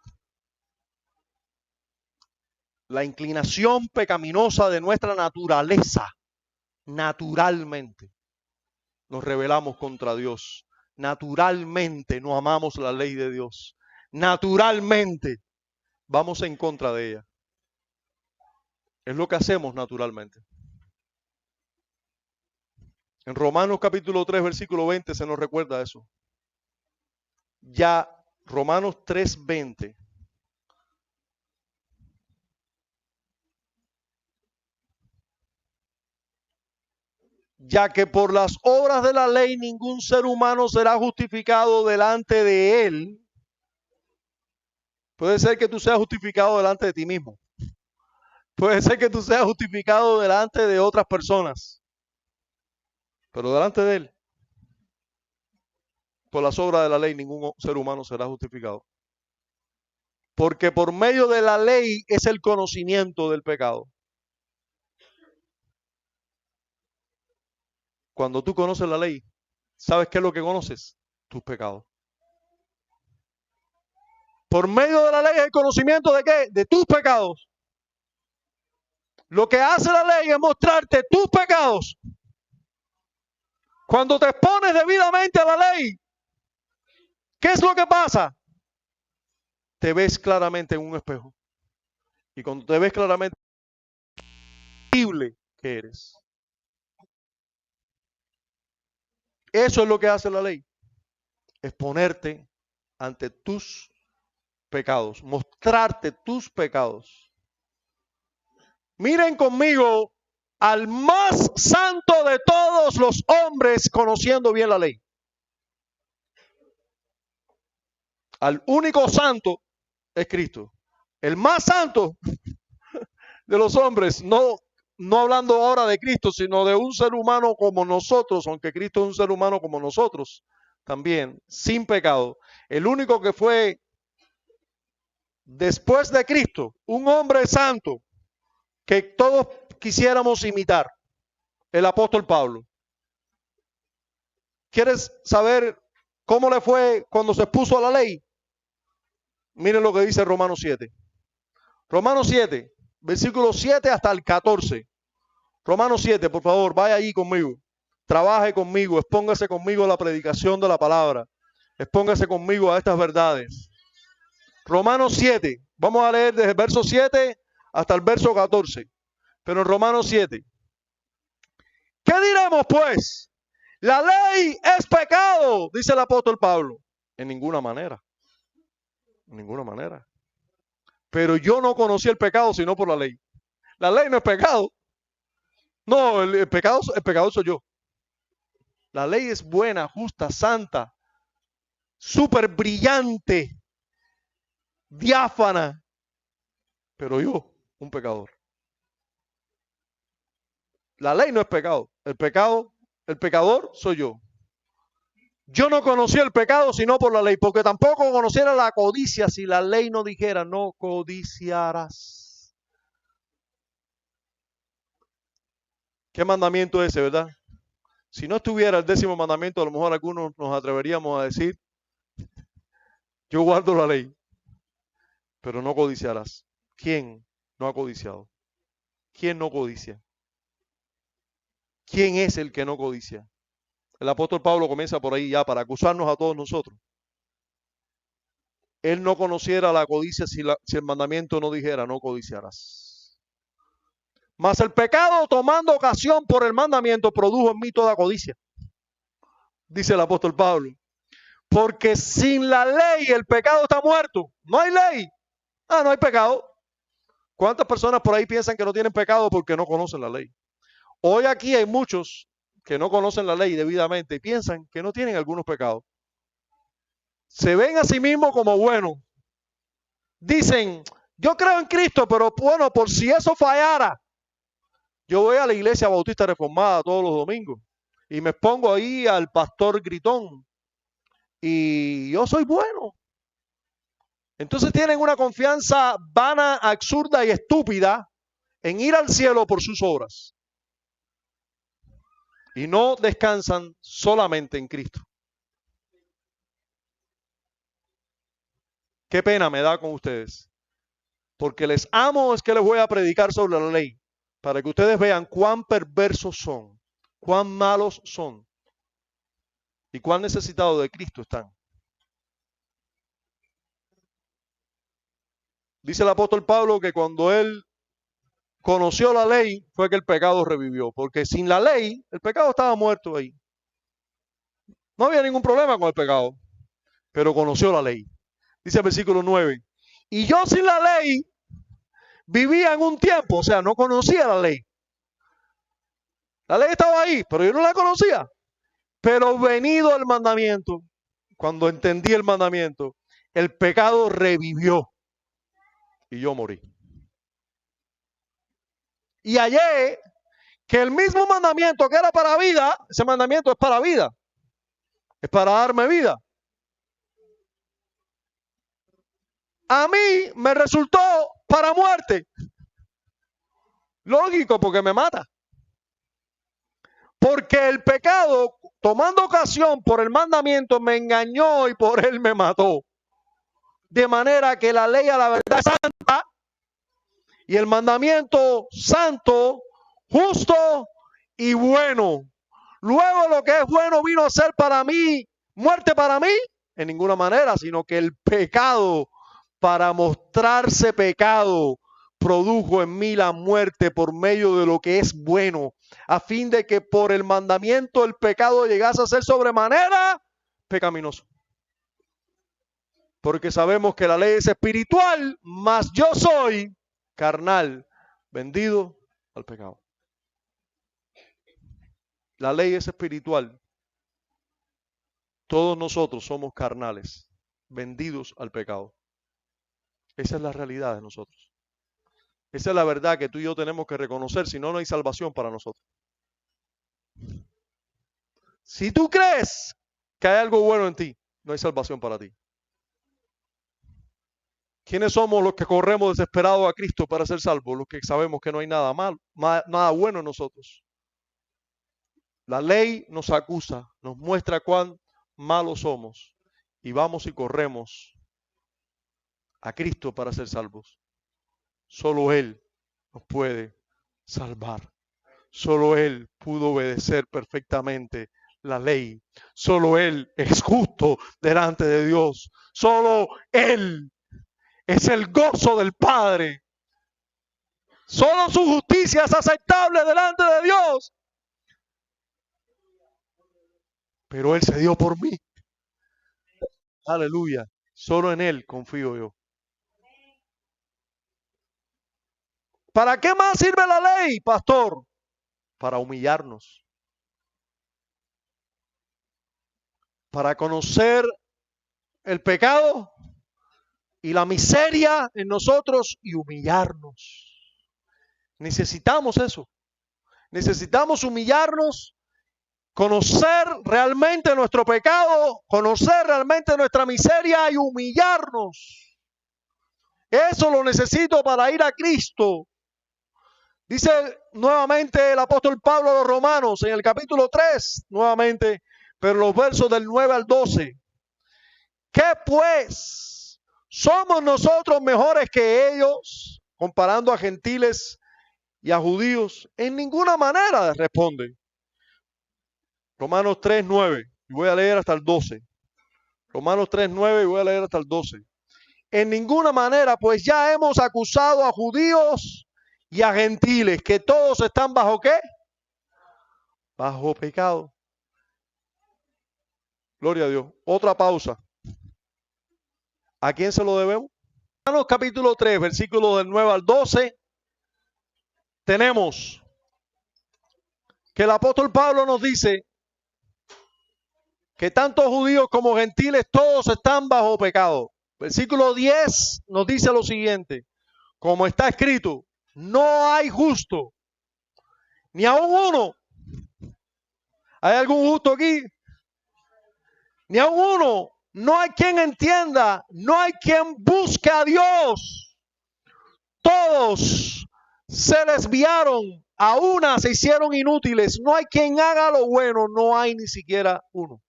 la inclinación pecaminosa de nuestra naturaleza. Naturalmente nos rebelamos contra Dios. Naturalmente no amamos la ley de Dios. Naturalmente vamos en contra de ella. Es lo que hacemos naturalmente. En Romanos capítulo 3, versículo 20 se nos recuerda eso. Ya Romanos 3:20. Ya que por las obras de la ley ningún ser humano será justificado delante de él. Puede ser que tú seas justificado delante de ti mismo. Puede ser que tú seas justificado delante de otras personas. Pero delante de él, por las obras de la ley, ningún ser humano será justificado. Porque por medio de la ley es el conocimiento del pecado. Cuando tú conoces la ley, ¿sabes qué es lo que conoces? Tus pecados. Por medio de la ley es el conocimiento de qué? De tus pecados. Lo que hace la ley es mostrarte tus pecados. Cuando te expones debidamente a la ley, ¿qué es lo que pasa? Te ves claramente en un espejo. Y cuando te ves claramente, horrible que eres. Eso es lo que hace la ley. Exponerte ante tus pecados, mostrarte tus pecados. Miren conmigo al más santo de todos los hombres conociendo bien la ley. Al único santo es Cristo. El más santo de los hombres, no hablando ahora de Cristo, sino de un ser humano como nosotros, aunque Cristo es un ser humano como nosotros, también, sin pecado. El único que fue después de Cristo, un hombre santo, que todos quisiéramos imitar, el apóstol Pablo. ¿Quieres saber cómo le fue cuando se expuso a la ley? Miren lo que dice Romanos 7. Romanos 7, versículos 7 hasta el 14. Romanos 7, por favor, vaya ahí conmigo. Trabaje conmigo, expóngase conmigo a la predicación de la palabra. Expóngase conmigo a estas verdades. Romanos 7, vamos a leer desde el verso 7 hasta el verso 14. Pero en Romanos 7, ¿qué diremos pues? La ley es pecado, dice el apóstol Pablo. En ninguna manera. En ninguna manera. Pero yo no conocí el pecado sino por la ley. La ley no es pecado. No, el pecado soy yo. La ley es buena, justa, santa, súper brillante, diáfana. Pero yo, un pecador. La ley no es pecado. El pecador soy yo. Yo no conocí el pecado sino por la ley, porque tampoco conociera la codicia si la ley no dijera no codiciarás. ¿Qué mandamiento es ese, verdad? Si no estuviera el 10º mandamiento, a lo mejor algunos nos atreveríamos a decir, yo guardo la ley, pero no codiciarás. ¿Quién no ha codiciado? ¿Quién no codicia? ¿Quién es el que no codicia? El apóstol Pablo comienza por ahí ya para acusarnos a todos nosotros. Él no conociera la codicia si el mandamiento no dijera, no codiciarás. Mas el pecado, tomando ocasión por el mandamiento, produjo en mí toda codicia. Dice el apóstol Pablo. Porque sin la ley el pecado está muerto. No hay ley. No hay pecado. ¿Cuántas personas por ahí piensan que no tienen pecado porque no conocen la ley? Hoy aquí hay muchos que no conocen la ley debidamente y piensan que no tienen algunos pecados. Se ven a sí mismos como buenos. Dicen, yo creo en Cristo, pero bueno, por si eso fallara, yo voy a la iglesia bautista reformada todos los domingos y me pongo ahí al pastor gritón y yo soy bueno. Entonces tienen una confianza vana, absurda y estúpida en ir al cielo por sus obras. Y no descansan solamente en Cristo. Qué pena me da con ustedes. Porque les amo es que les voy a predicar sobre la ley. Para que ustedes vean cuán perversos son, cuán malos son y cuán necesitados de Cristo están. Dice el apóstol Pablo que cuando él conoció la ley fue que el pecado revivió. Porque sin la ley el pecado estaba muerto ahí. No había ningún problema con el pecado, pero conoció la ley. Dice el versículo 9. Y yo sin la ley vivía en un tiempo, o sea, no conocía la ley. La ley estaba ahí, pero yo no la conocía. Pero venido el mandamiento, cuando entendí el mandamiento, el pecado revivió y yo morí. Y hallé que el mismo mandamiento que era para vida, ese mandamiento es para vida, es para darme vida. A mí me resultó para muerte. Lógico, porque me mata. Porque el pecado, tomando ocasión por el mandamiento, me engañó y por él me mató. De manera que la ley a la verdad es santa y el mandamiento santo, justo y bueno. Luego lo que es bueno vino a ser para mí, muerte para mí, en ninguna manera, sino que el pecado, para mostrarse pecado, produjo en mí la muerte por medio de lo que es bueno, a fin de que por el mandamiento el pecado llegase a ser sobremanera pecaminoso. Porque sabemos que la ley es espiritual, mas yo soy carnal, vendido al pecado. La ley es espiritual. Todos nosotros somos carnales, vendidos al pecado. Esa es la realidad de nosotros. Esa es la verdad que tú y yo tenemos que reconocer, si no, no hay salvación para nosotros. Si tú crees que hay algo bueno en ti, no hay salvación para ti. ¿Quiénes somos los que corremos desesperados a Cristo para ser salvos? Los que sabemos que no hay nada malo, nada bueno en nosotros. La ley nos acusa, nos muestra cuán malos somos y vamos y corremos a Cristo para ser salvos. Solo Él nos puede salvar. Solo Él pudo obedecer perfectamente la ley. Solo Él es justo delante de Dios. Solo Él es el gozo del Padre. Solo su justicia es aceptable delante de Dios. Pero Él se dio por mí. Aleluya. Solo en Él confío yo. ¿Para qué más sirve la ley, pastor? Para humillarnos. Para conocer el pecado y la miseria en nosotros y humillarnos. Necesitamos eso. Necesitamos humillarnos, conocer realmente nuestro pecado, conocer realmente nuestra miseria y humillarnos. Eso lo necesito para ir a Cristo. Dice nuevamente el apóstol Pablo a los romanos en el capítulo 3, nuevamente, pero los versos del 9 al 12. ¿Qué pues? ¿Somos nosotros mejores que ellos, comparando a gentiles y a judíos? En ninguna manera, responde. Romanos 3, 9. Y voy a leer hasta el 12. Romanos 3, 9 y voy a leer hasta el 12. En ninguna manera, pues ya hemos acusado a judíos y a gentiles, que todos están bajo ¿qué? Bajo pecado. Gloria a Dios. Otra pausa. ¿A quién se lo debemos? Romanos capítulo 3, versículos del 9 al 12. Tenemos que el apóstol Pablo nos dice que tanto judíos como gentiles todos están bajo pecado. Versículo 10 nos dice lo siguiente: como está escrito, no hay justo, ni aun uno. ¿Hay algún justo aquí? Ni aun uno. No hay quien entienda, no hay quien busque a Dios. Todos se desviaron, a una se hicieron inútiles. No hay quien haga lo bueno, no hay ni siquiera uno.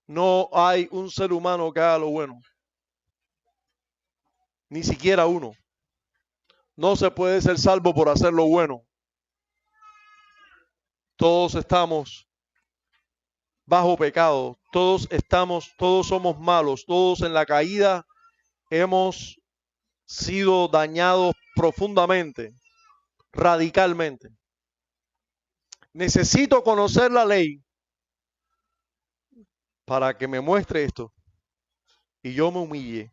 No hay un ser humano que haga lo bueno. Ni siquiera uno. No se puede ser salvo por hacer lo bueno. Todos estamos bajo pecado. Todos somos malos. Todos en la caída hemos sido dañados profundamente, radicalmente. Necesito conocer la ley para que me muestre esto y yo me humille.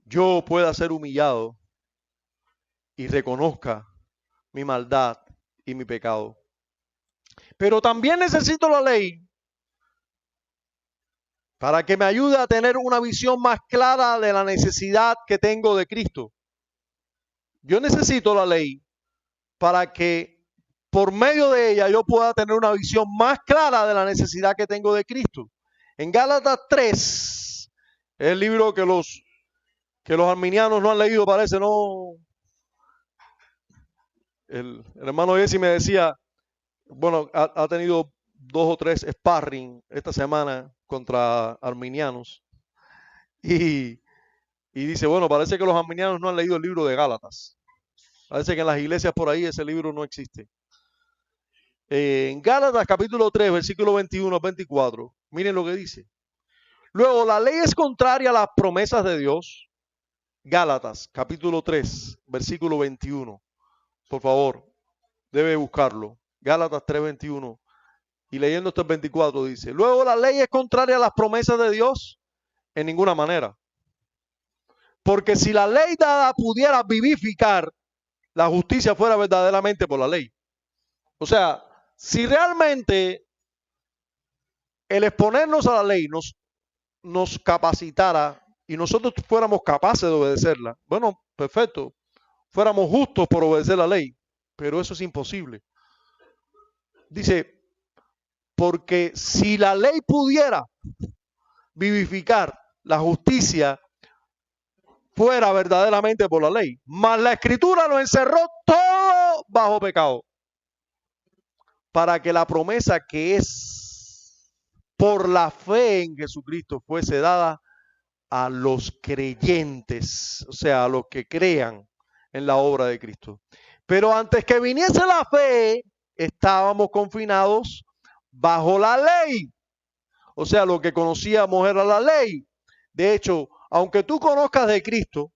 Yo pueda ser humillado y reconozca mi maldad y mi pecado. Pero también necesito la ley para que me ayude a tener una visión más clara de la necesidad que tengo de Cristo. Yo necesito la ley para que por medio de ella yo pueda tener una visión más clara de la necesidad que tengo de Cristo. En Gálatas 3, el libro que los arminianos no han leído, parece, ¿no? El hermano Jesse me decía, bueno, ha tenido 2 o 3 sparring esta semana contra arminianos. Y dice, bueno, parece que los arminianos no han leído el libro de Gálatas. Parece que en las iglesias por ahí ese libro no existe. En Gálatas capítulo 3, versículo 21 al 24, miren lo que dice. Luego, la ley es contraria a las promesas de Dios. Gálatas capítulo 3, versículo 21. Por favor, debe buscarlo. Gálatas 3, 21. Y leyendo hasta el 24 dice, luego la ley es contraria a las promesas de Dios en ninguna manera. Porque si la ley dada pudiera vivificar, la justicia fuera verdaderamente por la ley. O sea, si realmente el exponernos a la ley nos capacitara y nosotros fuéramos capaces de obedecerla, bueno, perfecto, fuéramos justos por obedecer la ley, pero eso es imposible. Dice, porque si la ley pudiera vivificar, la justicia fuera verdaderamente por la ley, mas la escritura lo encerró todo bajo pecado, para que la promesa que es por la fe en Jesucristo fuese dada a los creyentes, o sea, a los que crean en la obra de Cristo. Pero antes que viniese la fe, estábamos confinados bajo la ley. O sea, lo que conocíamos era la ley. De hecho, aunque tú conozcas de Cristo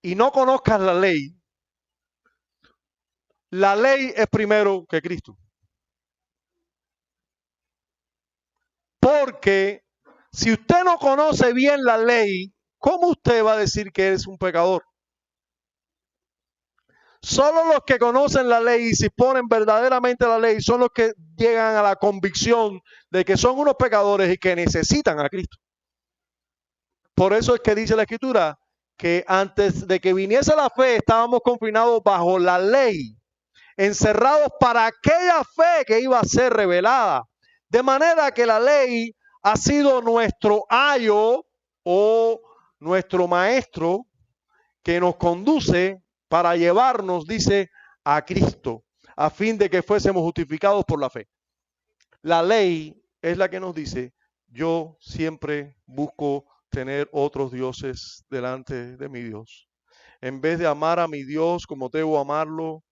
y no conozcas la ley es primero que Cristo. Porque si usted no conoce bien la ley, ¿cómo usted va a decir que es un pecador? Solo los que conocen la ley y se ponen verdaderamente a la ley son los que llegan a la convicción de que son unos pecadores y que necesitan a Cristo. Por eso es que dice la Escritura que antes de que viniese la fe estábamos confinados bajo la ley, encerrados para aquella fe que iba a ser revelada. De manera que la ley ha sido nuestro ayo o nuestro maestro que nos conduce para llevarnos, dice, a Cristo, a fin de que fuésemos justificados por la fe. La ley es la que nos dice, yo siempre busco tener otros dioses delante de mi Dios. En vez de amar a mi Dios como debo amarlo,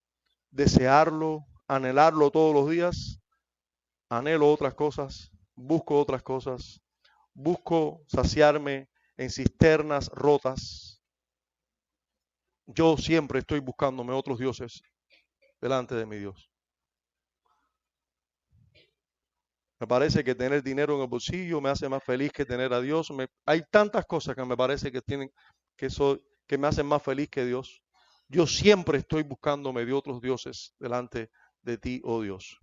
desearlo, anhelarlo todos los días, anhelo otras cosas, busco saciarme en cisternas rotas. Yo siempre estoy buscándome otros dioses delante de mi Dios. Me parece que tener dinero en el bolsillo me hace más feliz que tener a Dios. Hay tantas cosas que me parece que me hacen más feliz que Dios. Yo siempre estoy buscándome de otros dioses delante de ti, oh Dios.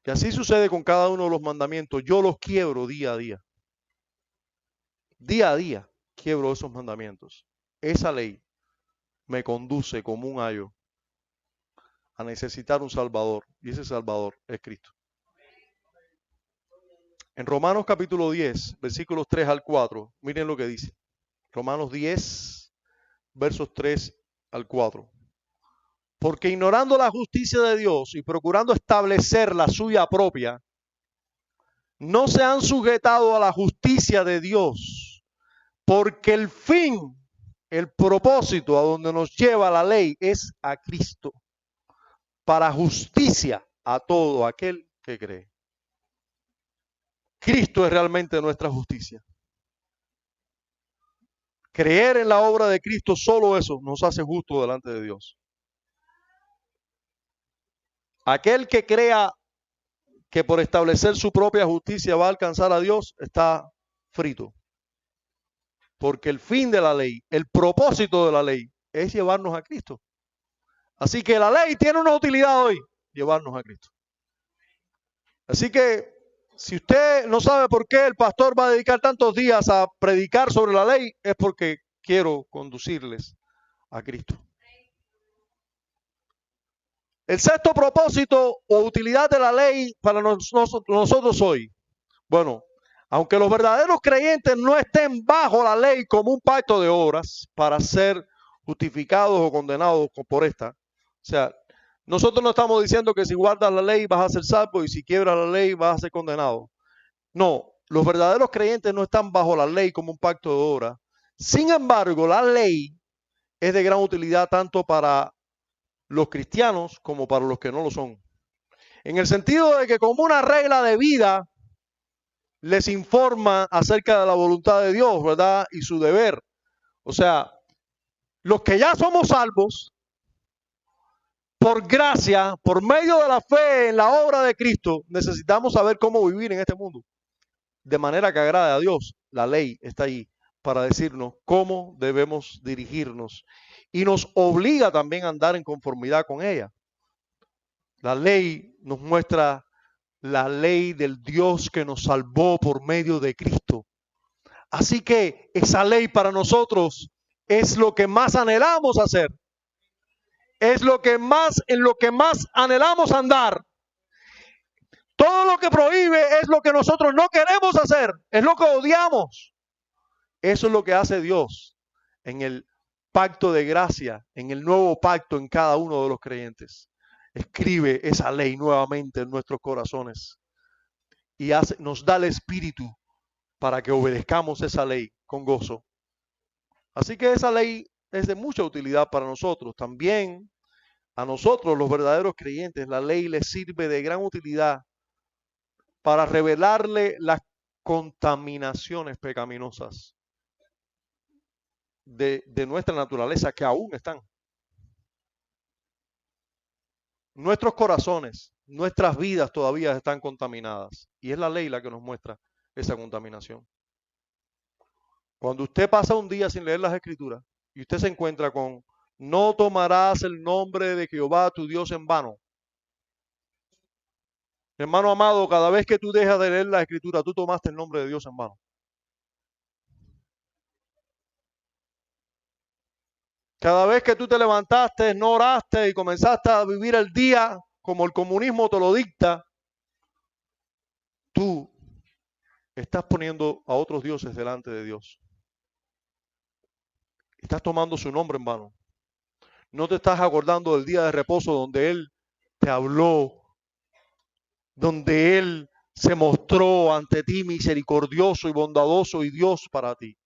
Y así sucede con cada uno de los mandamientos. Yo los quiebro día a día. Día a día quiebro esos mandamientos. Esa ley me conduce como un ayo a necesitar un Salvador. Y ese Salvador es Cristo. En Romanos capítulo 10, versículos 3 al 4, miren lo que dice. Romanos 10, versos 3 al 4. Porque ignorando la justicia de Dios y procurando establecer la suya propia, no se han sujetado a la justicia de Dios, porque el fin, el propósito a donde nos lleva la ley es a Cristo, para justicia a todo aquel que cree. Cristo es realmente nuestra justicia. Creer en la obra de Cristo, solo eso nos hace justos delante de Dios. Aquel que crea que por establecer su propia justicia va a alcanzar a Dios, está frito. Porque el fin de la ley, el propósito de la ley, es llevarnos a Cristo. Así que la ley tiene una utilidad hoy, llevarnos a Cristo. Así que si usted no sabe por qué el pastor va a dedicar tantos días a predicar sobre la ley, es porque quiero conducirles a Cristo. El sexto propósito o utilidad de la ley para nosotros hoy. Bueno, aunque los verdaderos creyentes no estén bajo la ley como un pacto de obras para ser justificados o condenados por esta. O sea, nosotros no estamos diciendo que si guardas la ley vas a ser salvo y si quiebras la ley vas a ser condenado. No, los verdaderos creyentes no están bajo la ley como un pacto de obras. Sin embargo, la ley es de gran utilidad tanto para los cristianos como para los que no lo son. En el sentido de que como una regla de vida les informa acerca de la voluntad de Dios, ¿verdad? Y su deber. O sea, los que ya somos salvos, por gracia, por medio de la fe en la obra de Cristo, necesitamos saber cómo vivir en este mundo. De manera que agrade a Dios. La ley está ahí para decirnos cómo debemos dirigirnos. Y nos obliga también a andar en conformidad con ella. La ley nos muestra la ley del Dios que nos salvó por medio de Cristo. Así que esa ley para nosotros es lo que más anhelamos hacer. Es lo que más, en lo que más anhelamos andar. Todo lo que prohíbe es lo que nosotros no queremos hacer. Es lo que odiamos. Eso es lo que hace Dios en el pacto de gracia, en el nuevo pacto en cada uno de los creyentes. Escribe esa ley nuevamente en nuestros corazones y nos da el espíritu para que obedezcamos esa ley con gozo. Así que esa ley es de mucha utilidad para nosotros. También a nosotros, los verdaderos creyentes, la ley les sirve de gran utilidad para revelarle las contaminaciones pecaminosas de nuestra naturaleza que aún están. Nuestros corazones, nuestras vidas todavía están contaminadas y es la ley la que nos muestra esa contaminación. Cuando usted pasa un día sin leer las Escrituras y usted se encuentra con no tomarás el nombre de Jehová tu Dios en vano. Hermano amado, cada vez que tú dejas de leer la Escritura, tú tomaste el nombre de Dios en vano. Cada vez que tú te levantaste, no oraste y comenzaste a vivir el día como el comunismo te lo dicta, tú estás poniendo a otros dioses delante de Dios. Estás tomando su nombre en vano. No te estás acordando del día de reposo donde Él te habló, donde Él se mostró ante ti misericordioso y bondadoso y Dios para ti.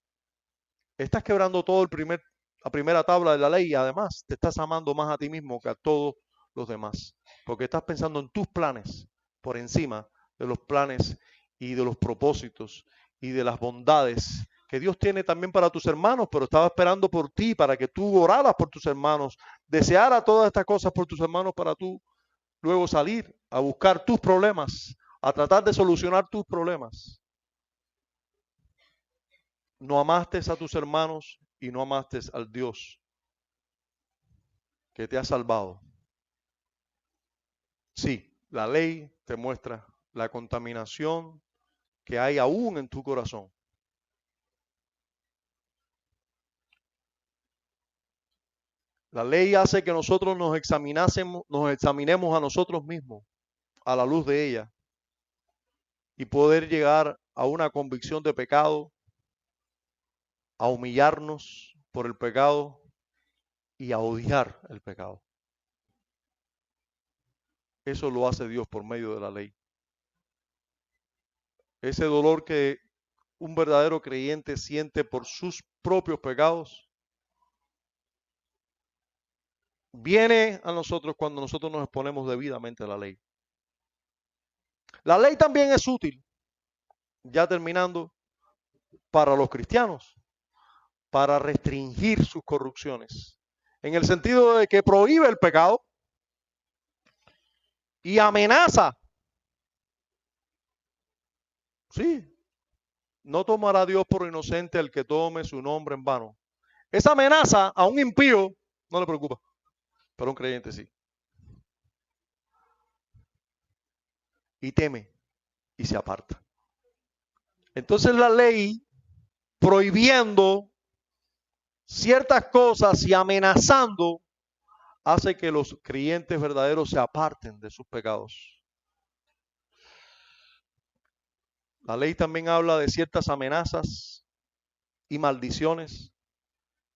Estás quebrando todo la primera tabla de la ley y además te estás amando más a ti mismo que a todos los demás. Porque estás pensando en tus planes por encima de los planes y de los propósitos y de las bondades que Dios tiene también para tus hermanos, pero estaba esperando por ti para que tú oraras por tus hermanos, deseara todas estas cosas por tus hermanos para tú luego salir a buscar tus problemas, a tratar de solucionar tus problemas. No amaste a tus hermanos y no amaste al Dios que te ha salvado. Sí, la ley te muestra la contaminación que hay aún en tu corazón. La ley hace que nosotros nos examinemos a nosotros mismos a la luz de ella y poder llegar a una convicción de pecado, a humillarnos por el pecado y a odiar el pecado. Eso lo hace Dios por medio de la ley. Ese dolor que un verdadero creyente siente por sus propios pecados viene a nosotros cuando nosotros nos exponemos debidamente a la ley. La ley también es útil, ya terminando, para los cristianos, para restringir sus corrupciones, en el sentido de que prohíbe el pecado y amenaza. Sí, no tomará Dios por inocente el que tome su nombre en vano. Esa amenaza a un impío no le preocupa, pero a un creyente sí. Y teme y se aparta. Entonces la ley, prohibiendo ciertas cosas y amenazando, hace que los creyentes verdaderos se aparten de sus pecados. La ley también habla de ciertas amenazas y maldiciones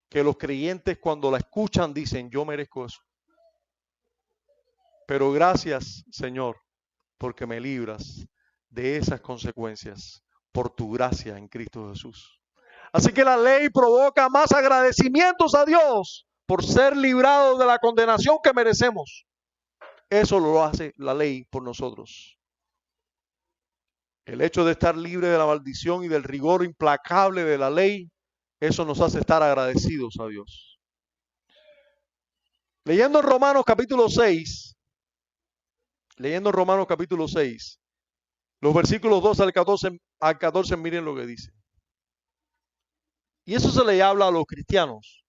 que los creyentes cuando la escuchan dicen, yo merezco eso. Pero gracias, Señor, porque me libras de esas consecuencias por tu gracia en Cristo Jesús. Así que la ley provoca más agradecimientos a Dios por ser librados de la condenación que merecemos. Eso lo hace la ley por nosotros. El hecho de estar libre de la maldición y del rigor implacable de la ley, eso nos hace estar agradecidos a Dios. Leyendo en Romanos capítulo 6, los versículos 2 al 14, miren lo que dice. Y eso se le habla a los cristianos.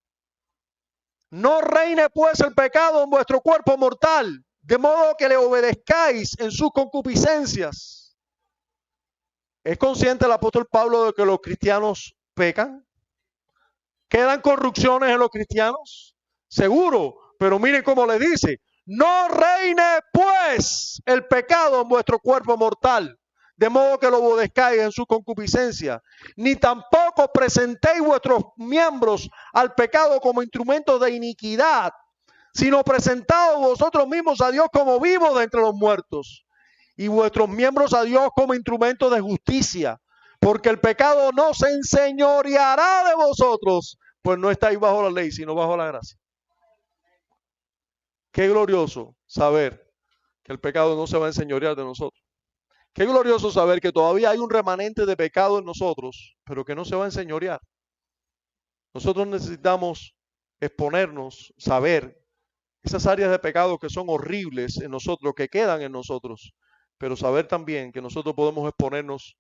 No reine pues el pecado en vuestro cuerpo mortal, de modo que le obedezcáis en sus concupiscencias. ¿Es consciente el apóstol Pablo de que los cristianos pecan? ¿Quedan corrupciones en los cristianos? Seguro, pero miren cómo le dice, no reine pues el pecado en vuestro cuerpo mortal, de modo que lo obedezcáis en su concupiscencia, ni tampoco presentéis vuestros miembros al pecado como instrumentos de iniquidad, sino presentaos vosotros mismos a Dios como vivos de entre los muertos, y vuestros miembros a Dios como instrumentos de justicia, porque el pecado no se enseñoreará de vosotros, pues no estáis bajo la ley, sino bajo la gracia. Qué glorioso saber que el pecado no se va a enseñorear de nosotros. Qué glorioso saber que todavía hay un remanente de pecado en nosotros, pero que no se va a enseñorear. Nosotros necesitamos exponernos, saber esas áreas de pecado que son horribles en nosotros, que quedan en nosotros, pero saber también que nosotros podemos exponernos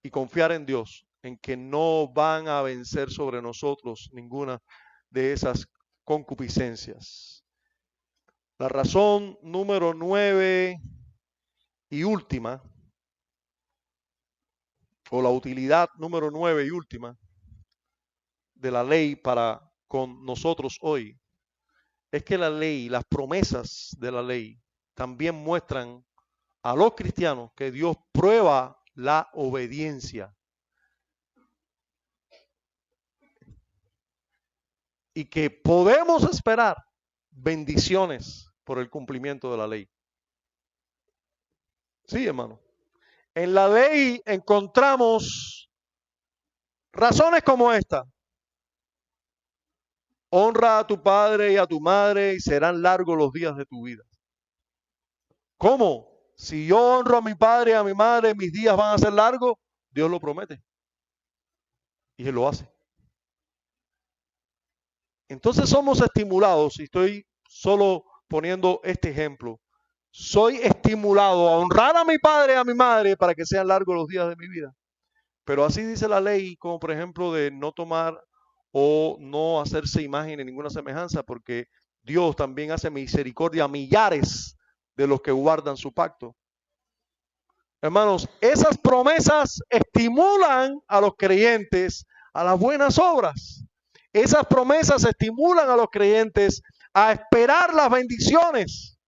y confiar en Dios, en que no van a vencer sobre nosotros ninguna de esas concupiscencias. La razón número 9 y última, o la utilidad número 9 y última de la ley para con nosotros hoy, es que la ley, las promesas de la ley, también muestran a los cristianos que Dios prueba la obediencia. y que podemos esperar bendiciones por el cumplimiento de la ley. Sí, hermano. En la ley encontramos razones como esta. Honra a tu padre y a tu madre y serán largos los días de tu vida. ¿Cómo? Si yo honro a mi padre y a mi madre, mis días van a ser largos. Dios lo promete. Y Él lo hace. Entonces somos estimulados, y estoy solo poniendo este ejemplo. Soy estimulado a honrar a mi padre y a mi madre para que sean largos los días de mi vida. Pero así dice la ley, como por ejemplo de no tomar o no hacerse imagen en ninguna semejanza, porque Dios también hace misericordia a millares de los que guardan su pacto. Hermanos, esas promesas estimulan a los creyentes a las buenas obras. Esas promesas estimulan a los creyentes a esperar las bendiciones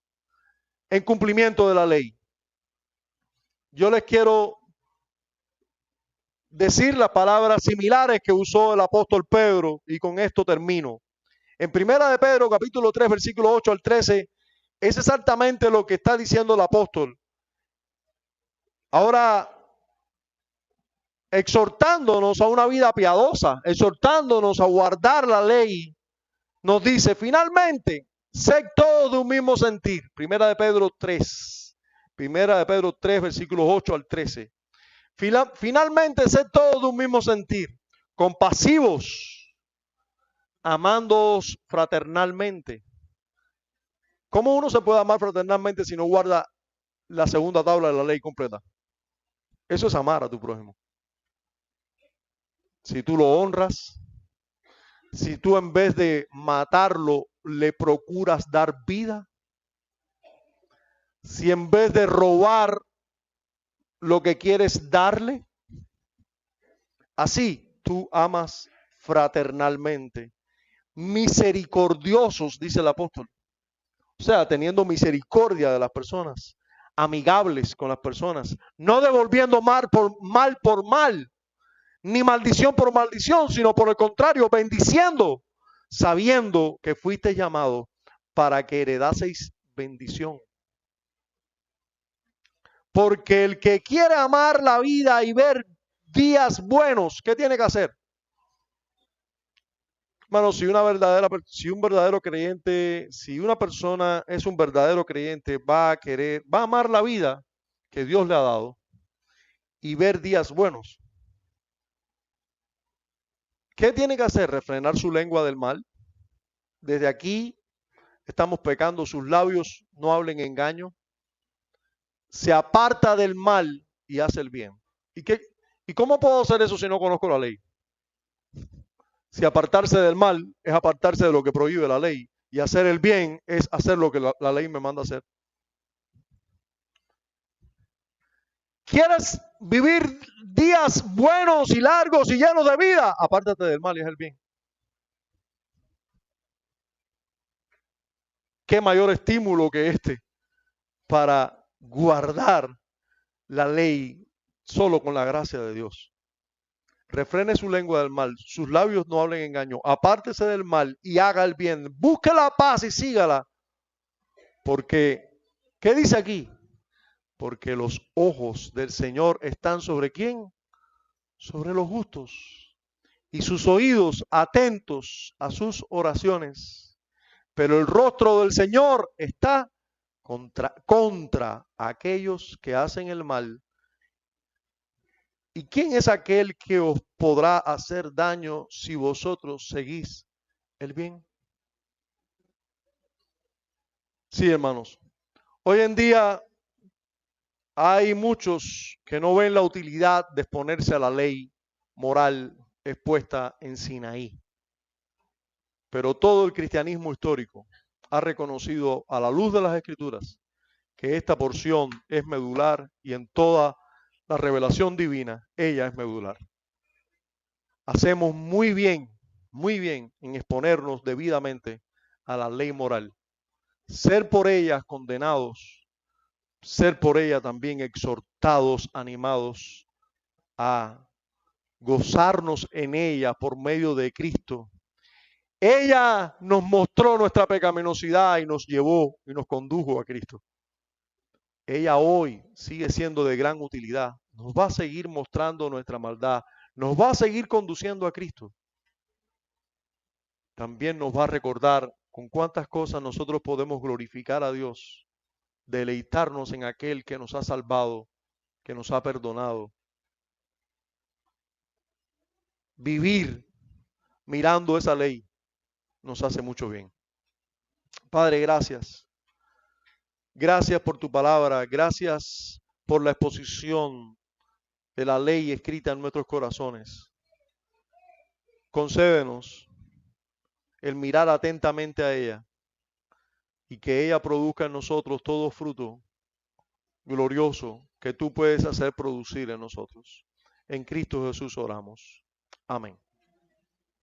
en cumplimiento de la ley. Yo les quiero decir las palabras similares que usó el apóstol Pedro y con esto termino. En Primera de Pedro, capítulo 3, versículo 8 al 13, es exactamente lo que está diciendo el apóstol. Ahora, exhortándonos a una vida piadosa, exhortándonos a guardar la ley, nos dice, finalmente, sed todos de un mismo sentir. Primera de Pedro 3, versículos 8 al 13. Finalmente, sed todos de un mismo sentir, compasivos, amándoos fraternalmente. ¿Cómo uno se puede amar fraternalmente si no guarda la segunda tabla de la ley completa? Eso es amar a tu prójimo. Si tú lo honras, si tú en vez de matarlo le procuras dar vida, si en vez de robar lo que quieres darle, así tú amas fraternalmente. Misericordiosos, dice el apóstol. O sea, teniendo misericordia de las personas, amigables con las personas, no devolviendo mal por mal, ni maldición por maldición, sino por el contrario, bendiciendo, sabiendo que fuiste llamado para que heredaseis bendición. Porque el que quiere amar la vida y ver días buenos, ¿qué tiene que hacer? Hermano, si un verdadero creyente, si una persona es un verdadero creyente, va a amar la vida que Dios le ha dado y ver días buenos. ¿Qué tiene que hacer? Refrenar su lengua del mal. Desde aquí estamos pecando, sus labios no hablen engaño. Se aparta del mal y hace el bien. ¿Y cómo puedo hacer eso si no conozco la ley? Si apartarse del mal es apartarse de lo que prohíbe la ley y hacer el bien es hacer lo que la ley me manda hacer. ¿Quieres vivir días buenos y largos y llenos de vida? Apártate del mal y haz el bien. ¿Qué mayor estímulo que este para guardar la ley solo con la gracia de Dios? Refrene su lengua del mal, sus labios no hablen engaño, apártese del mal y haga el bien. Busque la paz y sígala. Porque, ¿qué dice aquí? Porque los ojos del Señor están ¿sobre quién? Sobre los justos. Y sus oídos atentos a sus oraciones. Pero el rostro del Señor está contra aquellos que hacen el mal. ¿Y quién es aquel que os podrá hacer daño si vosotros seguís el bien? Sí, hermanos. Hoy en día hay muchos que no ven la utilidad de exponerse a la ley moral expuesta en Sinaí. Pero todo el cristianismo histórico ha reconocido a la luz de las Escrituras que esta porción es medular y en toda la revelación divina ella es medular. Hacemos muy bien en exponernos debidamente a la ley moral. Ser por ella condenados, ser por ella también exhortados, animados a gozarnos en ella por medio de Cristo Ella nos mostró nuestra pecaminosidad y nos llevó y nos condujo a Cristo. Ella hoy sigue siendo de gran utilidad. Nos va a seguir mostrando nuestra maldad. Nos va a seguir conduciendo a Cristo. También nos va a recordar con cuántas cosas nosotros podemos glorificar a Dios, deleitarnos en aquel que nos ha salvado, que nos ha perdonado. Vivir mirando esa ley nos hace mucho bien. Padre, gracias. Gracias por tu palabra. Gracias por la exposición de la ley escrita en nuestros corazones. Concédenos el mirar atentamente a ella y que ella produzca en nosotros todo fruto glorioso que tú puedes hacer producir en nosotros. En Cristo Jesús oramos. Amén.